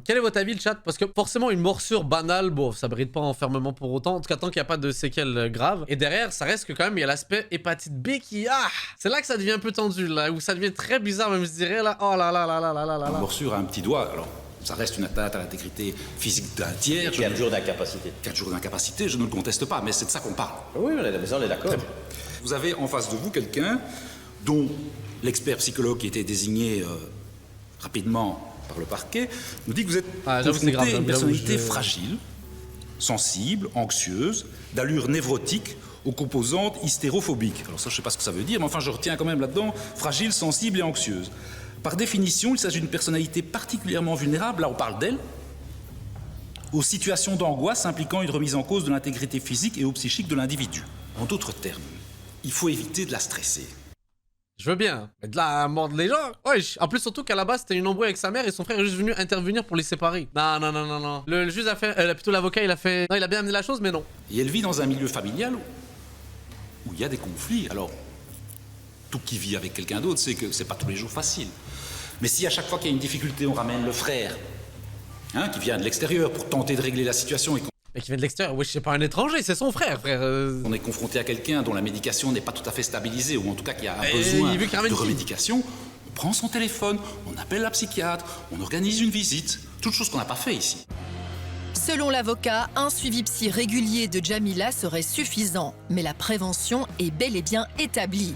Quel est votre avis, le chat? Parce que forcément, une morsure banale, bon, ça mérite pas enfermement pour autant. En tout cas, tant qu'il n'y a pas de séquelles graves. Et derrière, ça reste que quand même, il y a l'aspect hépatite B qui... Ah! C'est là que ça devient un peu tendu, là. Où ça devient très bizarre, même, je dirais, là. Oh là là là là là là là. Une morsure à un petit doigt, alors... Ça reste une atteinte à l'intégrité physique d'un tiers. 4 jours d'incapacité. 4 jours d'incapacité, je ne le conteste pas, mais c'est de ça qu'on parle. Oui, on est d'accord. Vous avez en face de vous quelqu'un dont l'expert psychologue qui a été désigné rapidement par le parquet nous dit que vous êtes confronté à une personnalité fragile, sensible, anxieuse, d'allure névrotique, aux composantes hystérophobiques. Alors ça, je ne sais pas ce que ça veut dire, mais enfin, je retiens quand même là-dedans fragile, sensible et anxieuse. Par définition, il s'agit d'une personnalité particulièrement vulnérable, là on parle d'elle, aux situations d'angoisse impliquant une remise en cause de l'intégrité physique et ou psychique de l'individu. En d'autres termes, il faut éviter de la stresser. Je veux bien, mais de la mordre les gens. Ouais, en plus, surtout qu'à la base, c'était une embrouille avec sa mère et son frère est juste venu intervenir pour les séparer. Non, non, non, non, non. Le juge a fait. Plutôt l'avocat, il a fait. Non, il a bien amené la chose, mais non. Et elle vit dans un milieu familial où il y a des conflits. Alors, tout qui vit avec quelqu'un d'autre, c'est que c'est pas tous les jours facile. Mais si à chaque fois qu'il y a une difficulté, on ramène le frère, hein, qui vient de l'extérieur pour tenter de régler la situation mais qui vient de l'extérieur, oui, c'est pas un étranger, c'est son frère, frère. On est confronté à quelqu'un dont la médication n'est pas tout à fait stabilisée, ou en tout cas qui a un besoin de remédication, on prend son téléphone, on appelle la psychiatre, on organise une visite, toute chose qu'on n'a pas fait ici. Selon l'avocat, un suivi psy régulier de Djamila serait suffisant, mais la prévention est bel et bien établie.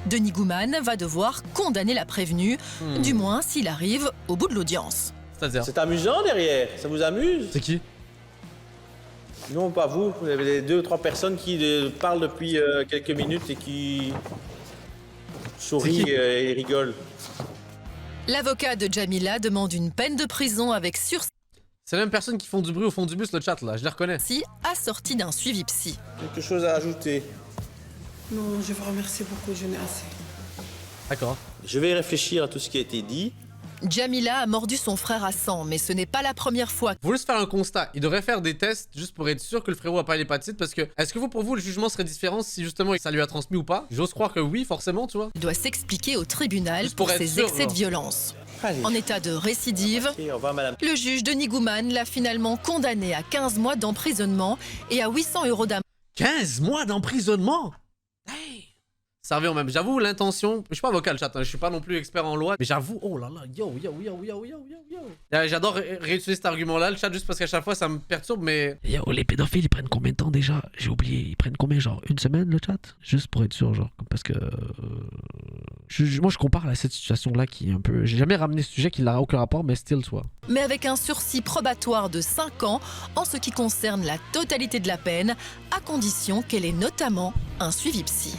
Denis Gouman va devoir condamner la prévenue, du moins s'il arrive au bout de l'audience. C'est amusant derrière, ça vous amuse? C'est qui? Non, pas vous. Vous avez les 2 ou 3 personnes qui parlent depuis quelques minutes et qui sourient et rigolent. L'avocat de Djamila demande une peine de prison avec sursis. C'est la même personne qui font du bruit au fond du bus, le chat, là, je les reconnais. Assorti d'un suivi psy. Quelque chose à ajouter? Non, je vous remercie beaucoup, je n'ai assez. D'accord. Je vais réfléchir à tout ce qui a été dit. Djamila a mordu son frère à sang, mais ce n'est pas la première fois. Faut juste faire un constat. Il devrait faire des tests juste pour être sûr que le frérot a pas l'hépatite, parce que est-ce que pour vous le jugement serait différent si justement ça lui a transmis ou pas? J'ose croire que oui, forcément, tu vois. Il doit s'expliquer au tribunal pour ses excès de violence. Allez. En état de récidive, Au revoir, madame. le juge Denis Gouman l'a finalement condamné à 15 mois d'emprisonnement et à 800 € d'amende. 15 mois d'emprisonnement? Ça revient au même. J'avoue, l'intention... Je suis pas avocat, le chat, hein. Je suis pas non plus expert en loi, mais j'avoue... Oh là là, yo. J'adore réutiliser cet argument-là, le chat, juste parce qu'à chaque fois, ça me perturbe, mais... Yo, les pédophiles, ils prennent combien de temps déjà? J'ai oublié, ils prennent combien, genre 1 semaine, le chat? Juste pour être sûr, genre, parce que... moi, je compare à cette situation-là qui est un peu... J'ai jamais ramené ce sujet qui n'a aucun rapport, mais still, soit. Mais avec un sursis probatoire de 5 ans en ce qui concerne la totalité de la peine, à condition qu'elle ait notamment un suivi psy.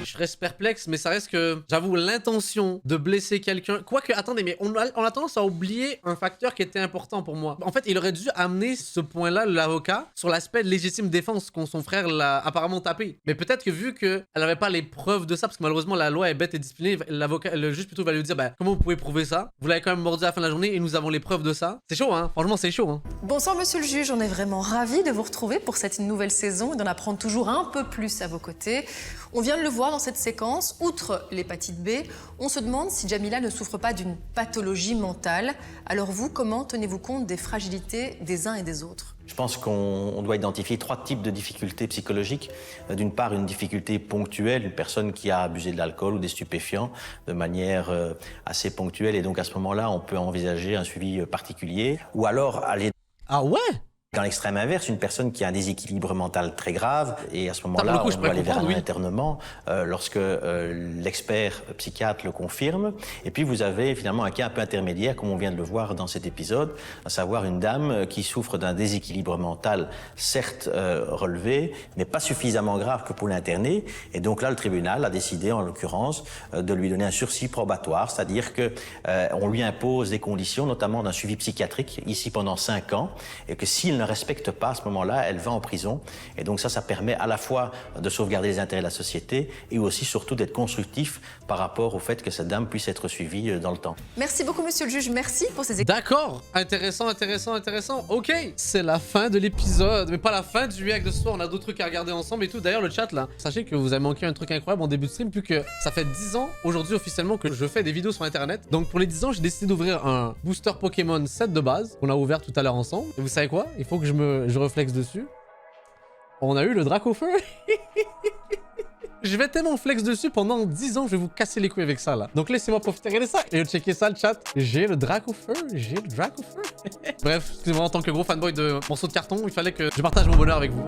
Je reste perplexe, mais ça reste que, j'avoue, l'intention de blesser quelqu'un... Quoique, attendez, mais on a tendance à oublier un facteur qui était important pour moi. En fait, il aurait dû amener ce point-là, l'avocat, sur l'aspect de légitime défense quand son frère l'a apparemment tapé. Mais peut-être que vu qu'elle n'avait pas les preuves de ça, parce que malheureusement, la loi est bête et disciplinée, le juge plutôt va lui dire, bah, comment vous pouvez prouver ça? Vous l'avez quand même mordu à la fin de la journée et nous avons les preuves de ça. C'est chaud, hein? Franchement, c'est chaud, hein? Bonsoir, monsieur le juge. On est vraiment ravis de vous retrouver pour cette nouvelle saison et d'en apprendre toujours un peu plus à vos côtés. On vient de le voir dans cette séquence, outre l'hépatite B, on se demande si Djamila ne souffre pas d'une pathologie mentale. Alors vous, comment tenez-vous compte des fragilités des uns et des autres? Je pense qu'on doit identifier 3 types de difficultés psychologiques. D'une part, une difficulté ponctuelle, une personne qui a abusé de l'alcool ou des stupéfiants de manière assez ponctuelle. Et donc à ce moment-là, on peut envisager un suivi particulier. Ou alors aller... Ah ouais? Dans l'extrême inverse, une personne qui a un déséquilibre mental très grave, et à ce moment-là, on doit aller vers un internement lorsque l'expert psychiatre le confirme. Et puis vous avez finalement un cas un peu intermédiaire, comme on vient de le voir dans cet épisode, à savoir une dame qui souffre d'un déséquilibre mental, certes relevé, mais pas suffisamment grave que pour l'interner. Et donc là, le tribunal a décidé, en l'occurrence, de lui donner un sursis probatoire, c'est-à-dire que on lui impose des conditions, notamment d'un suivi psychiatrique, ici pendant 5 ans, et que s'il ne respecte pas à ce moment-là, elle va en prison. Et donc ça permet à la fois de sauvegarder les intérêts de la société et aussi surtout d'être constructif par rapport au fait que cette dame puisse être suivie dans le temps. Merci beaucoup, monsieur le juge. Merci pour ces... D'accord. Intéressant. Ok. C'est la fin de l'épisode. Mais pas la fin du react de ce soir. On a d'autres trucs à regarder ensemble et tout. D'ailleurs, le chat, là, sachez que vous avez manqué un truc incroyable en début de stream, vu que ça fait 10 ans, aujourd'hui, officiellement, que je fais des vidéos sur Internet. Donc, pour les 10 ans, j'ai décidé d'ouvrir un booster Pokémon 7 de base, qu'on a ouvert tout à l'heure ensemble. Et vous savez quoi? Il faut que je réflexe dessus. On a eu le Dracofeu. Je vais tellement flex dessus pendant 10 ans, je vais vous casser les couilles avec ça là. Donc laissez-moi profiter, regardez ça. Et checker ça le chat. J'ai le Dracofeu. Bref, excusez-moi, en tant que gros fanboy de morceaux de carton, il fallait que je partage mon bonheur avec vous.